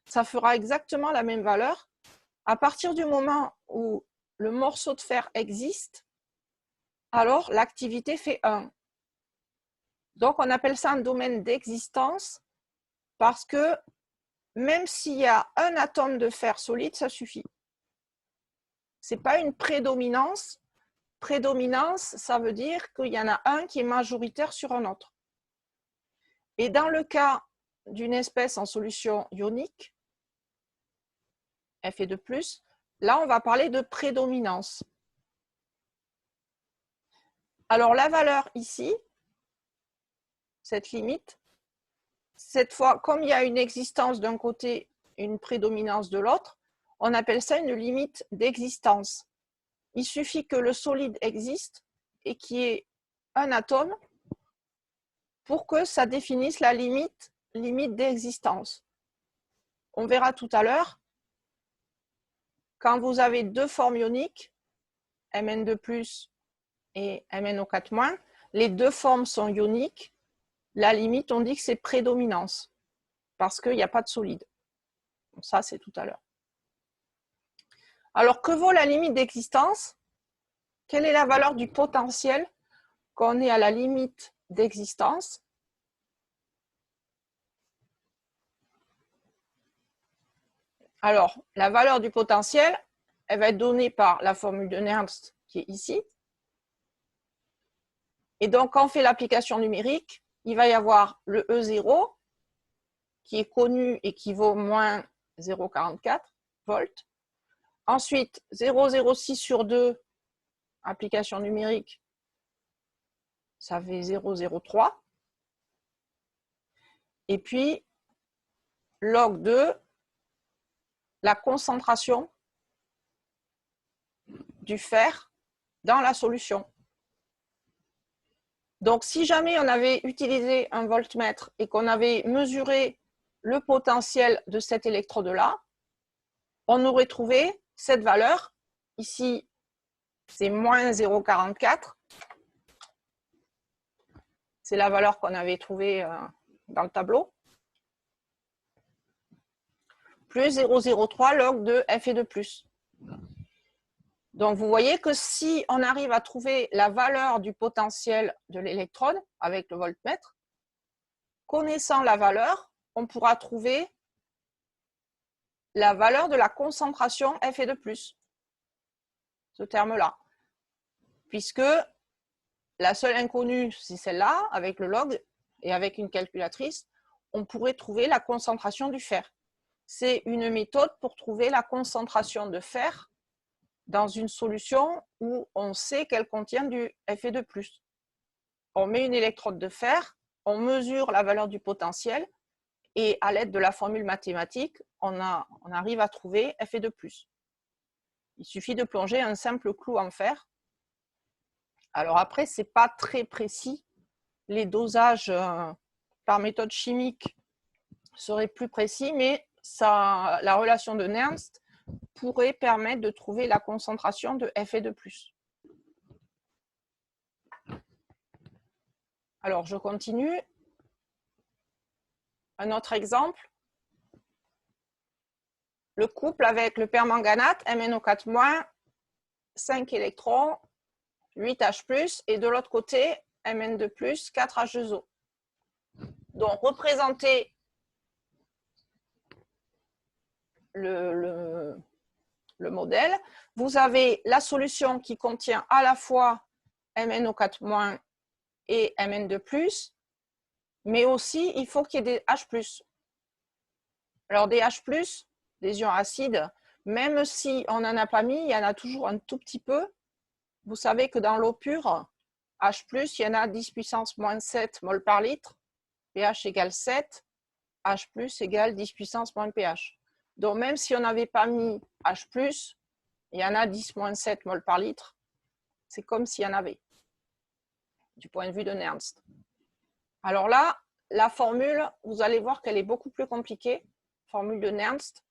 ça fera exactement la même valeur. À partir du moment où le morceau de fer existe, alors l'activité fait 1. Donc, on appelle ça un domaine d'existence parce que même s'il y a un atome de fer solide, ça suffit. Ce n'est pas une prédominance. Prédominance, ça veut dire qu'il y en a un qui est majoritaire sur un autre. Et dans le cas d'une espèce en solution ionique, Fe2+, là, on va parler de prédominance. Alors, la valeur ici, cette limite, cette fois, comme il y a une existence d'un côté et une prédominance de l'autre, on appelle ça une limite d'existence. Il suffit que le solide existe et qu'il y ait un atome pour que ça définisse la limite d'existence. On verra tout à l'heure, quand vous avez deux formes ioniques, Mn2+, et MnO4-, les deux formes sont ioniques. La limite, on dit que c'est prédominance, parce qu'il n'y a pas de solide. Donc ça, c'est tout à l'heure. Alors, que vaut la limite d'existence? Quelle est la valeur du potentiel quand on est à la limite d'existence? Alors, la valeur du potentiel, elle va être donnée par la formule de Nernst qui est ici. Et donc, quand on fait l'application numérique, il va y avoir le E0 qui est connu et qui vaut moins 0,44 volts. Ensuite, 0,06 sur 2, application numérique, ça fait 0,03. Et puis, log 2, la concentration du fer dans la solution. Donc, si jamais on avait utilisé un voltmètre et qu'on avait mesuré le potentiel de cette électrode-là, on aurait trouvé cette valeur. Ici, c'est moins 0,44. C'est la valeur qu'on avait trouvée dans le tableau. Plus 0,03 log de Fe de plus. Donc, vous voyez que si on arrive à trouver la valeur du potentiel de l'électrode avec le voltmètre, connaissant la valeur, on pourra trouver la valeur de la concentration Fe de plus, ce terme-là. Puisque la seule inconnue, c'est celle-là, avec le log et avec une calculatrice, on pourrait trouver la concentration du fer. C'est une méthode pour trouver la concentration de fer dans une solution où on sait qu'elle contient du Fe de plus. On met une électrode de fer, on mesure la valeur du potentiel et à l'aide de la formule mathématique, on arrive à trouver Fe de plus. Il suffit de plonger un simple clou en fer. Alors après, ce n'est pas très précis. Les dosages par méthode chimique seraient plus précis, mais la relation de Nernst pourrait permettre de trouver la concentration de Fe de plus. Alors, je continue. Un autre exemple. Le couple avec le permanganate, MnO4-, 5 électrons, 8H+, et de l'autre côté, Mn2+, 4H2O. Donc, représenter le modèle, vous avez la solution qui contient à la fois MnO4- et Mn2+, mais aussi il faut qu'il y ait des H+. Alors des H+, des ions acides, même si on n'en a pas mis, il y en a toujours un tout petit peu. Vous savez que dans l'eau pure, H+, il y en a 10 puissance moins 7 mol par litre, pH égale 7, H+ égale 10 puissance moins pH. Donc même si on n'avait pas mis H+, il y en a 10 moins 7 mol par litre. C'est comme s'il y en avait, du point de vue de Nernst. Alors là, la formule, vous allez voir qu'elle est beaucoup plus compliquée, formule de Nernst.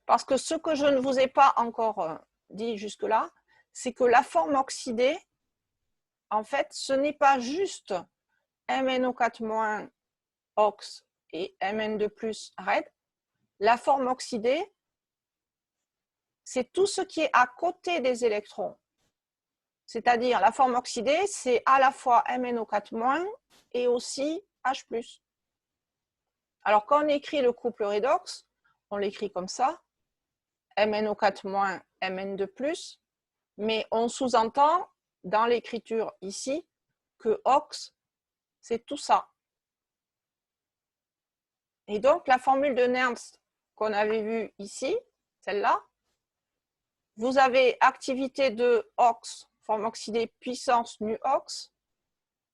Parce que ce que je ne vous ai pas encore dit jusque-là, c'est que la forme oxydée, en fait, ce n'est pas juste MnO4- ox et Mn2+ red. La forme oxydée, c'est tout ce qui est à côté des électrons. C'est-à-dire, la forme oxydée, c'est à la fois MnO4- et aussi H+. Alors, quand on écrit le couple redox, on l'écrit comme ça, MnO4- Mn2+, mais on sous-entend dans l'écriture ici que ox, c'est tout ça. Et donc, la formule de Nernst qu'on avait vue ici, celle-là, vous avez activité de ox, forme oxydée, puissance nu ox,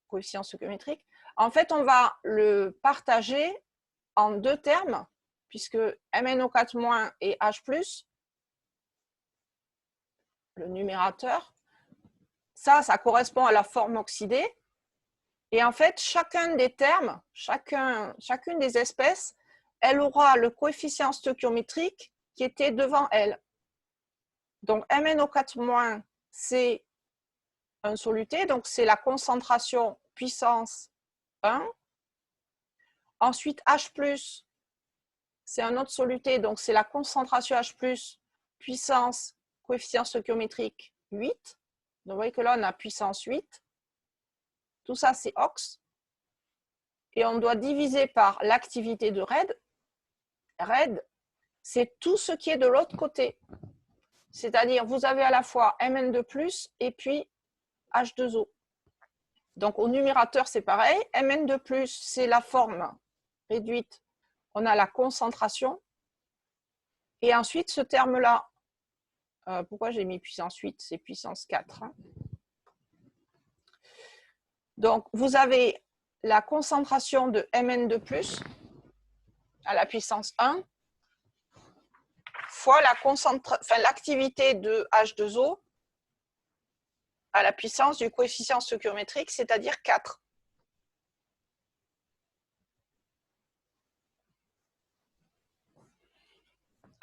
coefficient stoichiométrique. En fait, on va le partager en deux termes, puisque MnO4- et H+, le numérateur, ça correspond à la forme oxydée. Et en fait, chacun des termes, chacune des espèces, elle aura le coefficient stoichiométrique qui était devant elle. Donc, MnO4-, c'est un soluté, donc c'est la concentration puissance 1. Ensuite, H+, c'est un autre soluté, donc c'est la concentration H+, puissance coefficient stoichiométrique 8. Donc, vous voyez que là, on a puissance 8. Tout ça, c'est ox. Et on doit diviser par l'activité de RED. RED, c'est tout ce qui est de l'autre côté. C'est-à-dire, vous avez à la fois Mn2+, et puis H2O. Donc, au numérateur, c'est pareil. Mn2+, c'est la forme réduite. On a la concentration. Et ensuite, ce terme-là, pourquoi j'ai mis puissance 8? C'est puissance 4. Hein. Donc, vous avez la concentration de Mn2+, à la puissance 1, fois l'activité de H2O à la puissance du coefficient stoichiométrique, c'est-à-dire 4.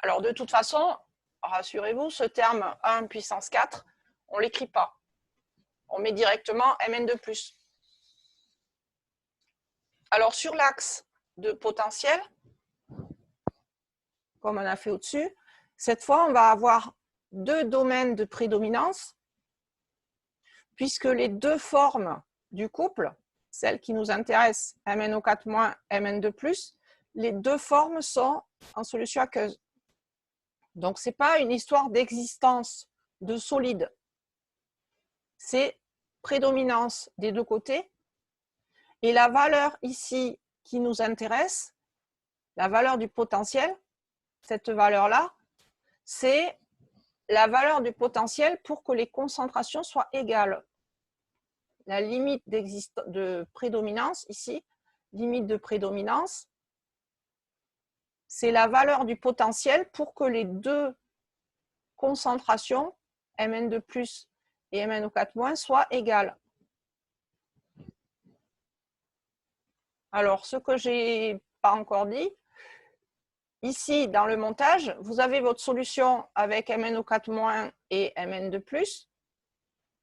Alors, de toute façon, rassurez-vous, ce terme 1 puissance 4, on ne l'écrit pas. On met directement Mn2+. Alors, sur l'axe de potentiel, comme on a fait au-dessus, cette fois, on va avoir deux domaines de prédominance, puisque les deux formes du couple, celles qui nous intéressent, MnO4-, Mn2+, les deux formes sont en solution aqueuse. Donc, ce n'est pas une histoire d'existence de solide. C'est prédominance des deux côtés. Et la valeur ici qui nous intéresse, la valeur du potentiel, cette valeur-là, c'est la valeur du potentiel pour que les concentrations soient égales. La limite de prédominance, ici, limite de prédominance, c'est la valeur du potentiel pour que les deux concentrations, Mn2+ et MnO4- soient égales. Alors, ce que je n'ai pas encore dit, ici, dans le montage, vous avez votre solution avec MnO4- et Mn2+.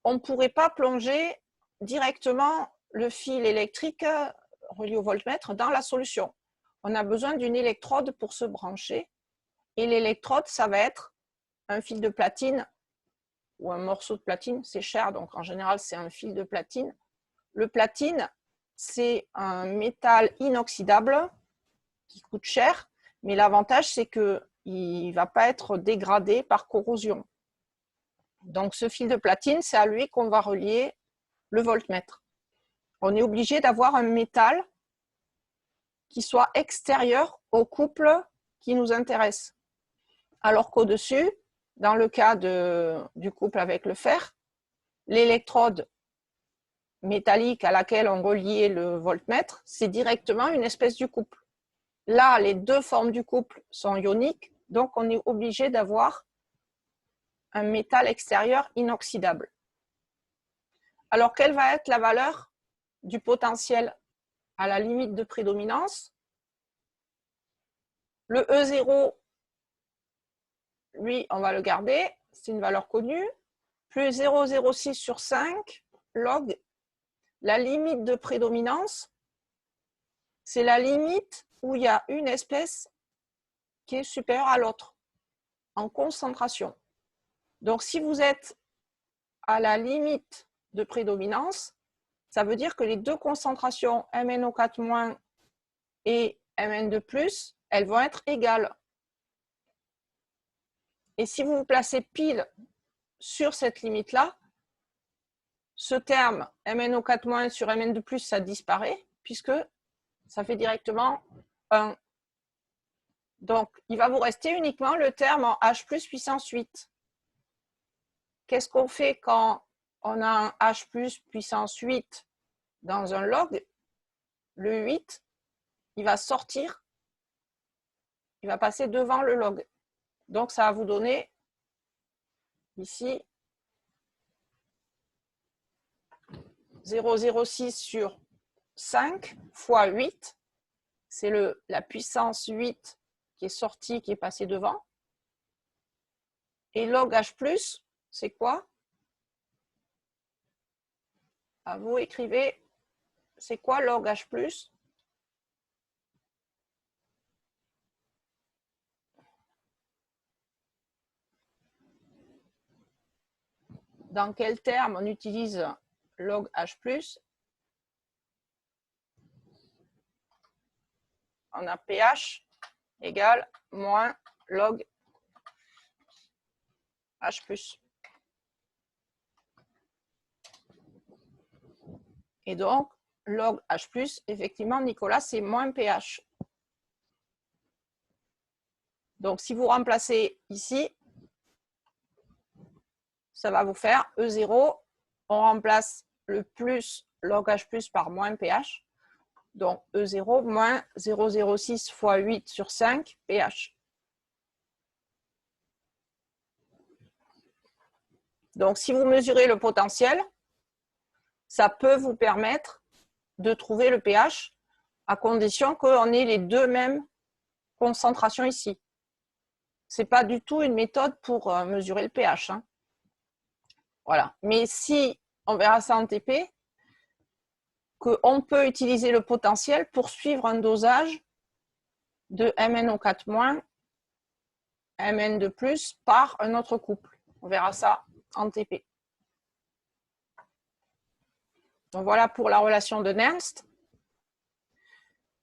On ne pourrait pas plonger directement le fil électrique relié au voltmètre dans la solution. On a besoin d'une électrode pour se brancher. Et l'électrode, ça va être un fil de platine ou un morceau de platine. C'est cher, donc en général, c'est un fil de platine. Le platine, c'est un métal inoxydable qui coûte cher, mais l'avantage, c'est qu'il ne va pas être dégradé par corrosion. Donc, ce fil de platine, c'est à lui qu'on va relier le voltmètre. On est obligé d'avoir un métal qui soit extérieur au couple qui nous intéresse. Alors qu'au-dessus, dans le cas du couple avec le fer, l'électrode métallique à laquelle on reliait le voltmètre, c'est directement une espèce du couple. Là, les deux formes du couple sont ioniques, donc on est obligé d'avoir un métal extérieur inoxydable. Alors, quelle va être la valeur du potentiel à la limite de prédominance? Le E0, lui, on va le garder, c'est une valeur connue, plus 0,06 sur 5 log. La limite de prédominance, c'est la limite où il y a une espèce qui est supérieure à l'autre, en concentration. Donc, si vous êtes à la limite de prédominance, ça veut dire que les deux concentrations MnO4- et Mn2+, elles vont être égales. Et si vous vous placez pile sur cette limite-là, ce terme MnO4- sur Mn2+, ça disparaît, puisque ça fait directement 1. Donc, il va vous rester uniquement le terme en H+ puissance 8. Qu'est-ce qu'on fait quand on a un H+ puissance 8 dans un log? Le 8, il va sortir, il va passer devant le log. Donc, ça va vous donner ici 0,06 sur 5 fois 8. C'est la puissance 8 qui est sortie, qui est passée devant. Et log H+, c'est quoi? À vous, écrivez, c'est quoi log H+? Dans quel terme on utilise log H+? On a pH égale moins log H+. Et donc, log H+, effectivement, Nicolas, c'est moins pH. Donc, si vous remplacez ici, ça va vous faire E0. On remplace le plus log H+ par moins pH. Donc, E0 moins 0,06 fois 8 sur 5 pH. Donc, si vous mesurez le potentiel, ça peut vous permettre de trouver le pH à condition qu'on ait les deux mêmes concentrations ici. Ce n'est pas du tout une méthode pour mesurer le pH. Hein. Voilà. Mais si, on verra ça en TP, qu'on peut utiliser le potentiel pour suivre un dosage de MnO4-, Mn2+, par un autre couple. On verra ça en TP. Donc voilà pour la relation de Nernst.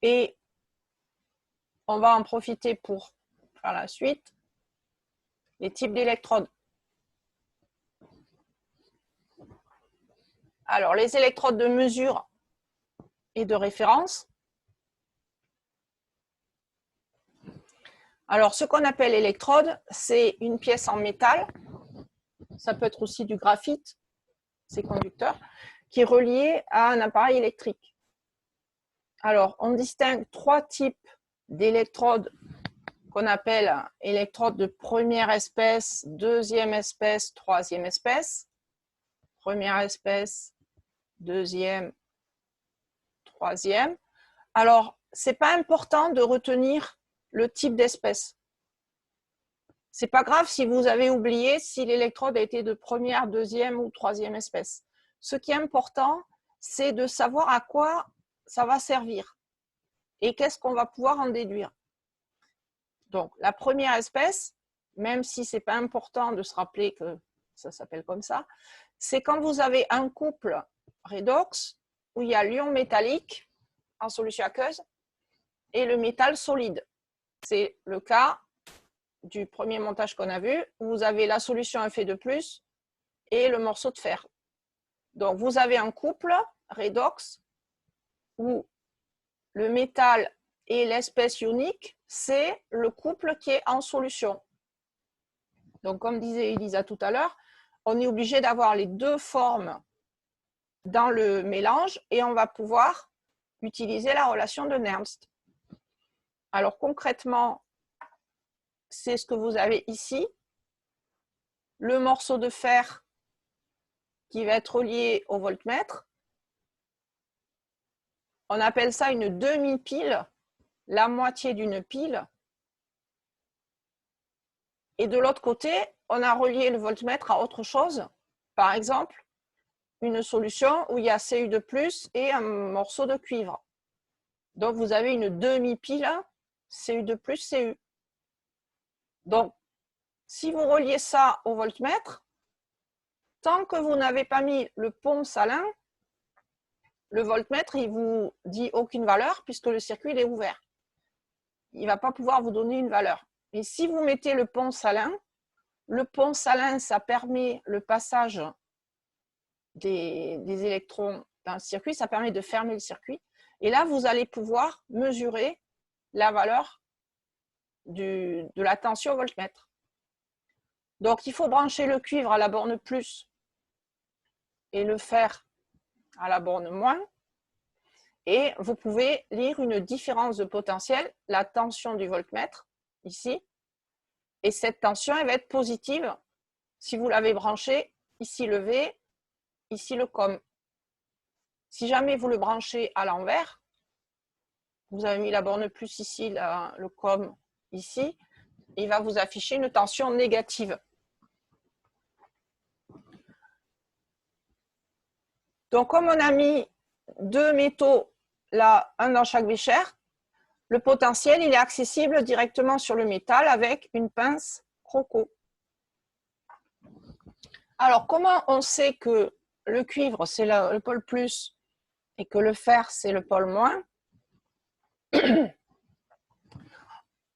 Et on va en profiter pour faire la suite. Les types d'électrodes. Alors, les électrodes de mesure et de référence. Alors, ce qu'on appelle électrode, c'est une pièce en métal. Ça peut être aussi du graphite, c'est conducteur, qui est relié à un appareil électrique. Alors, on distingue trois types d'électrodes qu'on appelle électrodes de première espèce, deuxième espèce, troisième espèce. Première espèce, deuxième, troisième. Alors, ce n'est pas important de retenir le type d'espèce. Ce n'est pas grave si vous avez oublié si l'électrode a été de première, deuxième ou troisième espèce. Ce qui est important, c'est de savoir à quoi ça va servir et qu'est-ce qu'on va pouvoir en déduire. Donc, la première espèce, même si ce n'est pas important de se rappeler que ça s'appelle comme ça, c'est quand vous avez un couple redox où il y a l'ion métallique en solution aqueuse et le métal solide. C'est le cas du premier montage qu'on a vu, où vous avez la solution Fe2+, et le morceau de fer. Donc, vous avez un couple redox où le métal et l'espèce ionique, c'est le couple qui est en solution. Donc, comme disait Elisa tout à l'heure, on est obligé d'avoir les deux formes dans le mélange et on va pouvoir utiliser la relation de Nernst. Alors, concrètement, c'est ce que vous avez ici. Le morceau de fer qui va être relié au voltmètre. On appelle ça une demi-pile, la moitié d'une pile. Et de l'autre côté, on a relié le voltmètre à autre chose. Par exemple, une solution où il y a Cu2+ et un morceau de cuivre. Donc, vous avez une demi-pile Cu2+, Cu. Donc, si vous reliez ça au voltmètre, tant que vous n'avez pas mis le pont salin, le voltmètre, il ne vous dit aucune valeur puisque le circuit est ouvert. Il ne va pas pouvoir vous donner une valeur. Et si vous mettez le pont salin, ça permet le passage des électrons dans le circuit, ça permet de fermer le circuit. Et là, vous allez pouvoir mesurer la valeur de la tension au voltmètre. Donc, il faut brancher le cuivre à la borne plus et le fer à la borne moins. Et vous pouvez lire une différence de potentiel, la tension du voltmètre, ici. Et cette tension, elle va être positive si vous l'avez branché, ici le V, ici le COM. Si jamais vous le branchez à l'envers, vous avez mis la borne plus ici, le COM ici, il va vous afficher une tension négative. Donc, comme on a mis deux métaux, là, un dans chaque bécher, le potentiel, il est accessible directement sur le métal avec une pince croco. Alors, comment on sait que le cuivre, c'est le pôle plus et que le fer, c'est le pôle moins?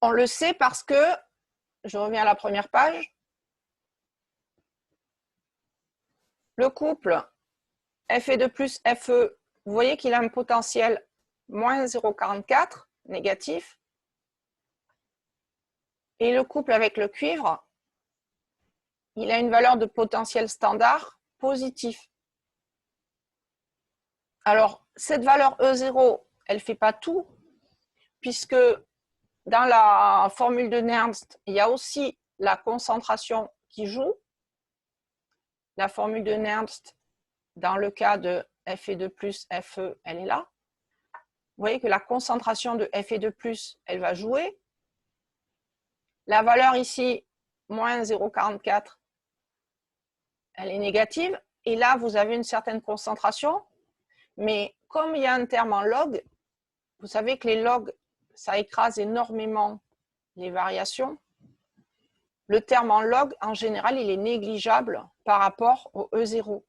On le sait parce que, je reviens à la première page, Le couple Fe2 plus Fe, vous voyez qu'il a un potentiel moins 0,44 négatif. Et le couple avec le cuivre, il a une valeur de potentiel standard positif. Alors, cette valeur E0, elle ne fait pas tout, puisque dans la formule de Nernst, il y a aussi la concentration qui joue. La formule de Nernst, dans le cas de Fe2 plus Fe, elle est là. Vous voyez que la concentration de Fe2 plus, elle va jouer. La valeur ici, moins 0,44, elle est négative. Et là, vous avez une certaine concentration. Mais comme il y a un terme en log, vous savez que les logs, ça écrase énormément les variations. Le terme en log, en général, il est négligeable par rapport au E0.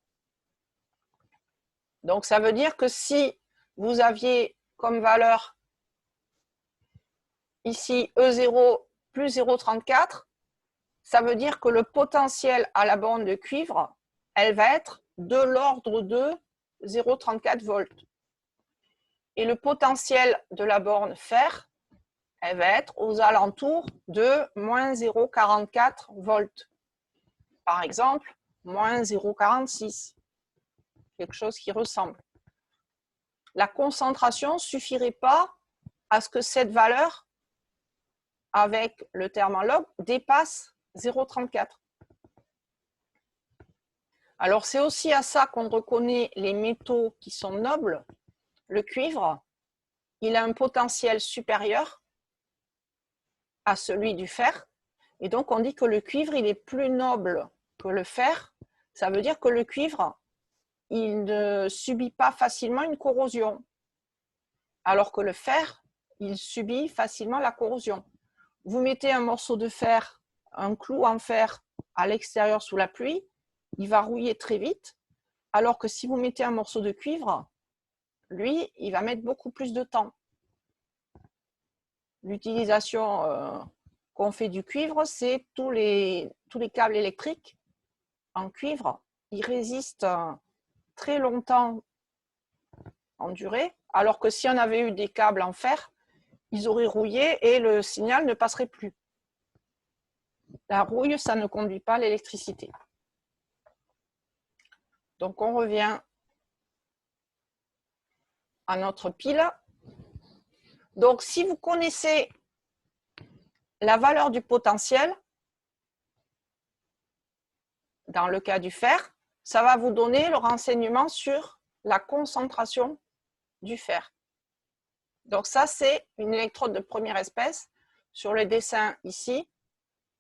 Donc, ça veut dire que si vous aviez comme valeur ici E0 plus 0,34, ça veut dire que le potentiel à la borne de cuivre, elle va être de l'ordre de 0,34 volts. Et le potentiel de la borne fer, elle va être aux alentours de moins 0,44 volts. Par exemple, moins 0,46. Quelque chose qui ressemble. La concentration ne suffirait pas à ce que cette valeur, avec le terme en log, dépasse 0,34. Alors, c'est aussi à ça qu'on reconnaît les métaux qui sont nobles. Le cuivre, il a un potentiel supérieur à celui du fer. Et donc, on dit que le cuivre, il est plus noble que le fer. Ça veut dire que le cuivre, il ne subit pas facilement une corrosion. Alors que le fer, il subit facilement la corrosion. Vous mettez un morceau de fer, un clou en fer à l'extérieur sous la pluie, il va rouiller très vite. Alors que si vous mettez un morceau de cuivre, lui, il va mettre beaucoup plus de temps. L'utilisation qu'on fait du cuivre, c'est tous les câbles électriques en cuivre. Ils résistent très longtemps en durée, alors que si on avait eu des câbles en fer, ils auraient rouillé et le signal ne passerait plus. La rouille, ça ne conduit pas l'électricité. Donc, on revient à notre pile. Donc, si vous connaissez la valeur du potentiel, dans le cas du fer, ça va vous donner le renseignement sur la concentration du fer. Donc ça, c'est une électrode de première espèce. Sur le dessin ici,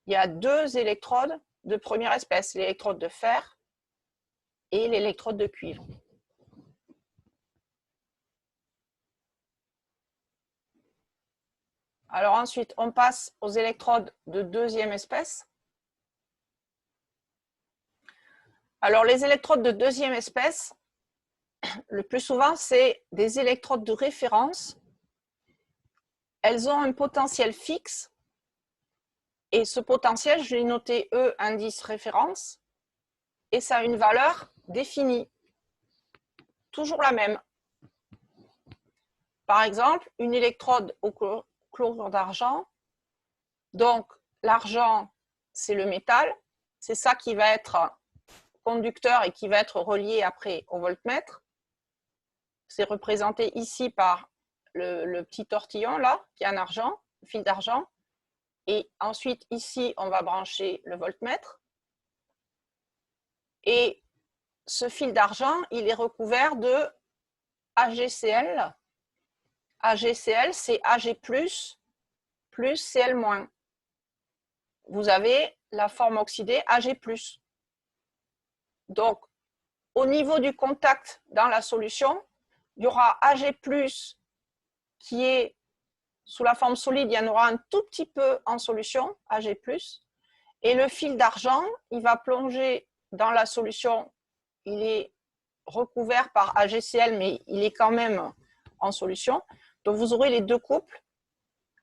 il y a deux électrodes de première espèce, l'électrode de fer et l'électrode de cuivre. Alors ensuite, on passe aux électrodes de deuxième espèce. Alors les électrodes de deuxième espèce, le plus souvent, c'est des électrodes de référence. Elles ont un potentiel fixe. Et ce potentiel, je l'ai noté E indice référence. Et ça a une valeur définie. Toujours la même. Par exemple, une électrode au chlorure d'argent. Donc, l'argent, c'est le métal. C'est ça qui va être conducteur et qui va être relié après au voltmètre. C'est représenté ici par le petit tortillon là, qui est en argent, le fil d'argent. Et ensuite, ici, on va brancher le voltmètre. Et ce fil d'argent, il est recouvert de AgCl. AgCl, c'est Ag+, plus Cl-. Vous avez la forme oxydée Ag+. Donc, au niveau du contact dans la solution, il y aura Ag+, qui est sous la forme solide, il y en aura un tout petit peu en solution, Ag+. Et le fil d'argent, il va plonger dans la solution, il est recouvert par AgCl, mais il est quand même en solution. Donc, vous aurez les deux couples,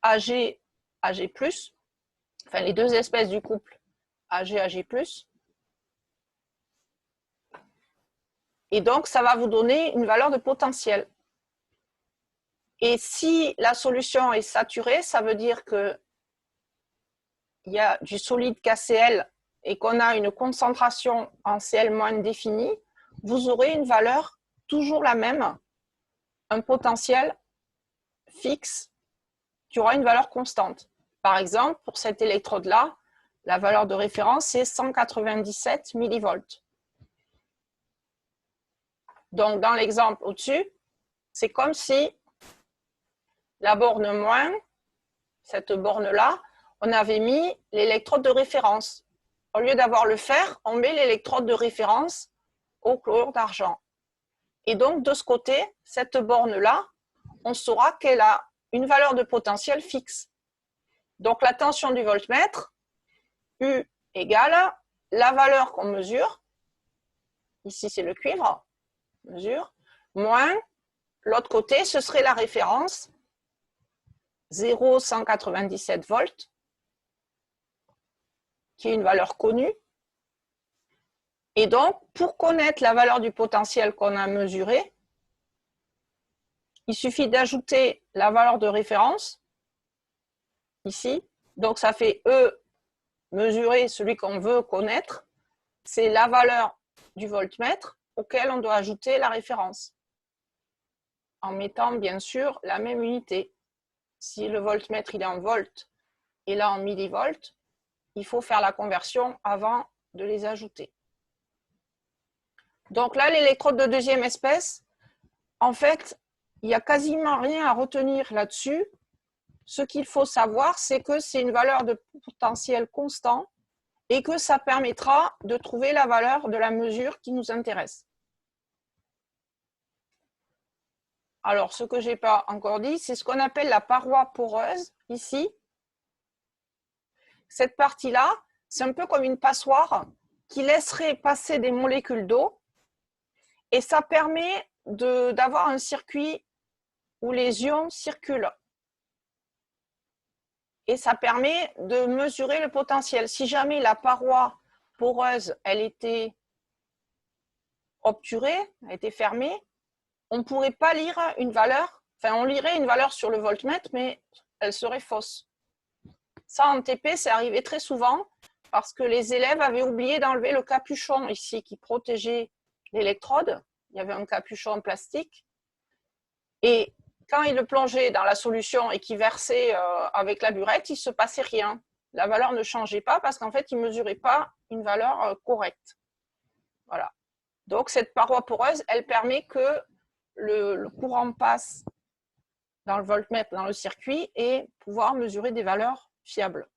Ag, Ag+, les deux espèces du couple Ag, Ag+. Et donc, ça va vous donner une valeur de potentiel. Et si la solution est saturée, ça veut dire qu'il y a du solide KCl et qu'on a une concentration en Cl- définie, vous aurez une valeur toujours la même, un potentiel fixe qui aura une valeur constante. Par exemple, pour cette électrode-là, la valeur de référence, c'est 197 millivolts. Donc, dans l'exemple au-dessus, c'est comme si la borne moins, cette borne-là, on avait mis l'électrode de référence. Au lieu d'avoir le fer, on met l'électrode de référence au chlorure d'argent. Et donc, de ce côté, cette borne-là, on saura qu'elle a une valeur de potentiel fixe. Donc, la tension du voltmètre, U égale la valeur qu'on mesure, ici c'est le cuivre, mesure, moins l'autre côté, ce serait la référence, 0,197 volts, qui est une valeur connue. Et donc, pour connaître la valeur du potentiel qu'on a mesuré, il suffit d'ajouter la valeur de référence, ici. Donc, ça fait E mesurer celui qu'on veut connaître. C'est la valeur du voltmètre auquel on doit ajouter la référence, en mettant bien sûr la même unité. Si le voltmètre il est en volts et là en millivolts, il faut faire la conversion avant de les ajouter. Donc là, l'électrode de deuxième espèce, en fait, il n'y a quasiment rien à retenir là-dessus. Ce qu'il faut savoir, c'est que c'est une valeur de potentiel constant et que ça permettra de trouver la valeur de la mesure qui nous intéresse. Alors, ce que je n'ai pas encore dit, c'est ce qu'on appelle la paroi poreuse, ici. Cette partie-là, c'est un peu comme une passoire qui laisserait passer des molécules d'eau et ça permet d'avoir un circuit où les ions circulent. Et ça permet de mesurer le potentiel. Si jamais la paroi poreuse, elle était obturée, elle était fermée, on ne pourrait pas lire une valeur, enfin on lirait une valeur sur le voltmètre, mais elle serait fausse. Ça, en TP, c'est arrivé très souvent parce que les élèves avaient oublié d'enlever le capuchon ici qui protégeait l'électrode. Il y avait un capuchon en plastique. Et quand ils le plongeaient dans la solution et qu'ils versaient avec la burette, il ne se passait rien. La valeur ne changeait pas parce qu'en fait, ils ne mesuraient pas une valeur correcte. Voilà. Donc, cette paroi poreuse, elle permet que le courant passe dans le voltmètre, dans le circuit, et pouvoir mesurer des valeurs fiables.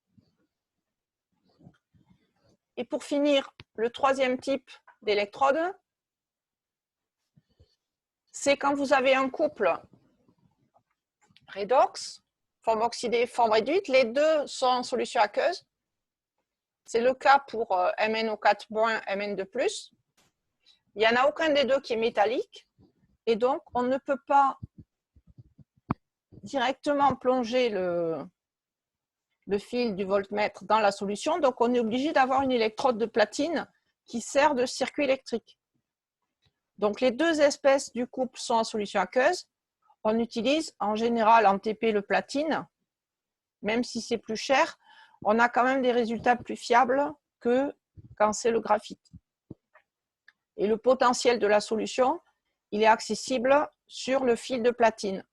Et pour finir, le troisième type d'électrode, c'est quand vous avez un couple redox, forme oxydée, forme réduite, les deux sont en solution aqueuse. C'est le cas pour MnO4-, Mn2+. Il n'y en a aucun des deux qui est métallique, et donc on ne peut pas directement plonger le fil du voltmètre dans la solution, donc on est obligé d'avoir une électrode de platine qui sert de circuit électrique. Donc les deux espèces du couple sont en solution aqueuse. On utilise en général en TP le platine, même si c'est plus cher, on a quand même des résultats plus fiables que quand c'est le graphite. Et le potentiel de la solution, il est accessible sur le fil de platine.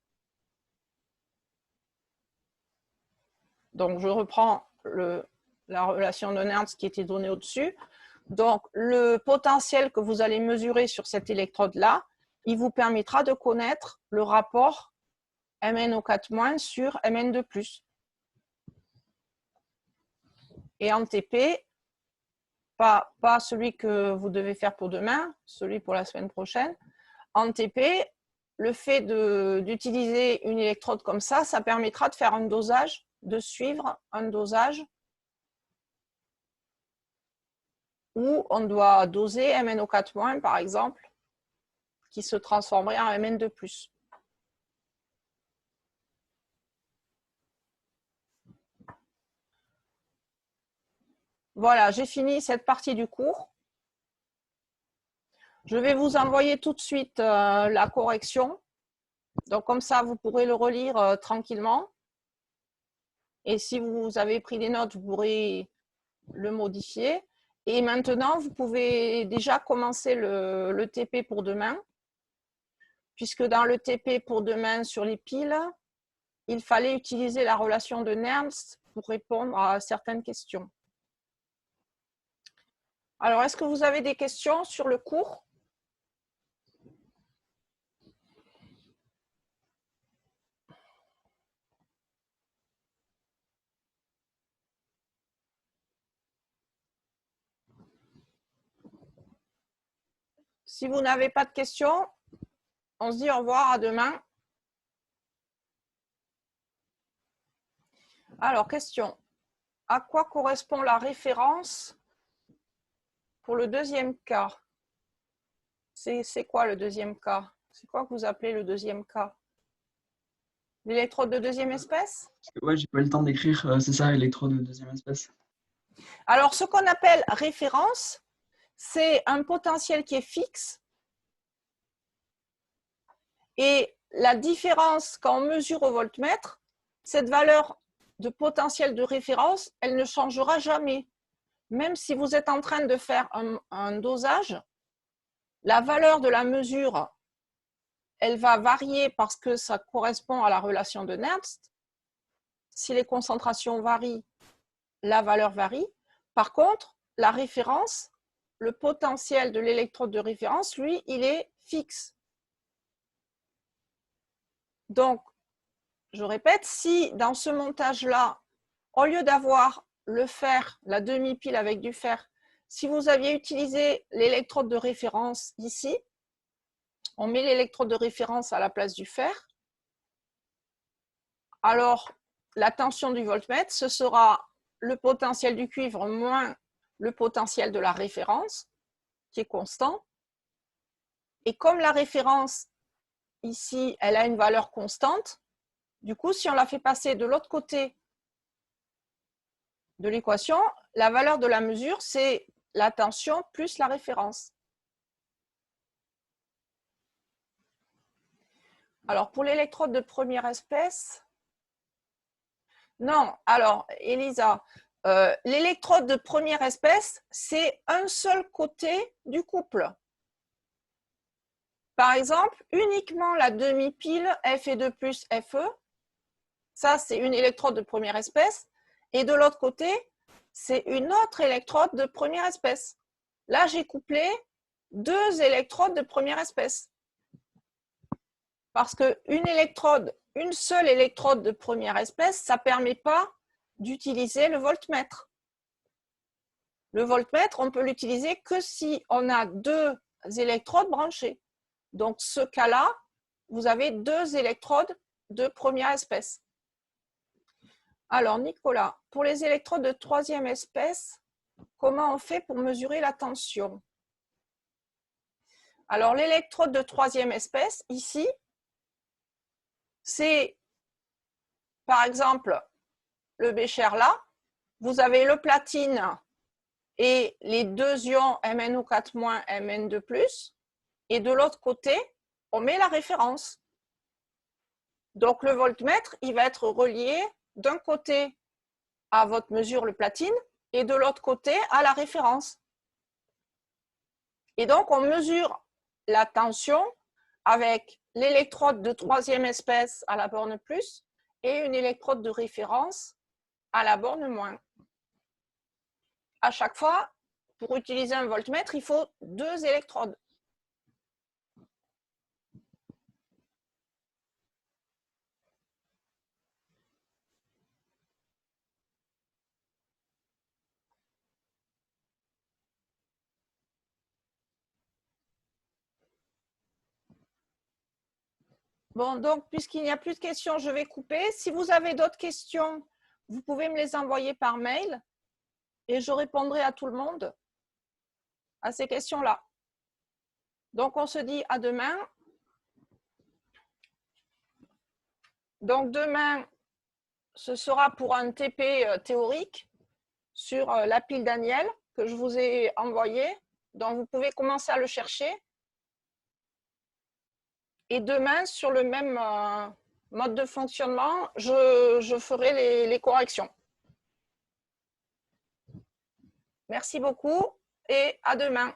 Donc je reprends la relation de Nernst qui était donnée au-dessus. Donc le potentiel que vous allez mesurer sur cette électrode-là, il vous permettra de connaître le rapport MnO4- sur Mn2+. Et en TP, pas celui que vous devez faire pour demain, celui pour la semaine prochaine. En TP, le fait d'utiliser une électrode comme ça permettra de faire un dosage, de suivre un dosage où on doit doser MnO4- par exemple, qui se transformerait en Mn2+. Voilà, j'ai fini cette partie du cours. Je vais vous envoyer tout de suite la correction. Donc, comme ça, vous pourrez le relire tranquillement. Et si vous avez pris des notes, vous pourrez le modifier. Et maintenant, vous pouvez déjà commencer le TP pour demain, puisque dans le TP pour demain sur les piles, il fallait utiliser la relation de Nernst pour répondre à certaines questions. Alors, est-ce que vous avez des questions sur le cours ? Si vous n'avez pas de questions, on se dit au revoir, à demain. Alors, question. À quoi correspond la référence pour le deuxième cas? C'est quoi le deuxième cas? C'est quoi que vous appelez le deuxième cas? L'électrode de deuxième espèce? Ouais, j'ai pas eu le temps d'écrire, c'est ça, électrode de deuxième espèce. Alors, ce qu'on appelle référence, c'est un potentiel qui est fixe. Et la différence quand on mesure au voltmètre, cette valeur de potentiel de référence, elle ne changera jamais. Même si vous êtes en train de faire un dosage, la valeur de la mesure, elle va varier parce que ça correspond à la relation de Nernst. Si les concentrations varient, la valeur varie. Par contre, la référence, le potentiel de l'électrode de référence, lui, il est fixe. Donc, je répète, si dans ce montage-là, au lieu d'avoir le fer, la demi-pile avec du fer, si vous aviez utilisé l'électrode de référence ici, on met l'électrode de référence à la place du fer, alors la tension du voltmètre, ce sera le potentiel du cuivre moins le potentiel de la référence, qui est constant. Et comme la référence, ici, elle a une valeur constante, du coup, si on la fait passer de l'autre côté de l'équation, la valeur de la mesure, c'est la tension plus la référence. Alors, pour l'électrode de première espèce, non, alors, Elisa, l'électrode de première espèce, c'est un seul côté du couple. Par exemple, uniquement la demi-pile Fe2 plus Fe, ça c'est une électrode de première espèce, et de l'autre côté, c'est une autre électrode de première espèce. Là, j'ai couplé deux électrodes de première espèce. Parce une seule électrode de première espèce, ça ne permet pas d'utiliser le voltmètre. Le voltmètre, on peut l'utiliser que si on a deux électrodes branchées. Donc, ce cas-là, vous avez deux électrodes de première espèce. Alors, Nicolas, pour les électrodes de troisième espèce, comment on fait pour mesurer la tension? Alors, l'électrode de troisième espèce, ici, c'est, par exemple, le bécher là. Vous avez le platine et les deux ions MnO4-, Mn2+. Et de l'autre côté, on met la référence. Donc, le voltmètre, il va être relié d'un côté à votre mesure, le platine, et de l'autre côté à la référence. Et donc, on mesure la tension avec l'électrode de troisième espèce à la borne plus et une électrode de référence à la borne moins. À chaque fois, pour utiliser un voltmètre, il faut deux électrodes. Bon, donc, puisqu'il n'y a plus de questions, je vais couper. Si vous avez d'autres questions, vous pouvez me les envoyer par mail et je répondrai à tout le monde à ces questions-là. Donc, on se dit à demain. Donc, demain, ce sera pour un TP théorique sur la pile Daniel que je vous ai envoyé. Donc, vous pouvez commencer à le chercher. Et demain, sur le même mode de fonctionnement, je ferai les corrections. Merci beaucoup et à demain.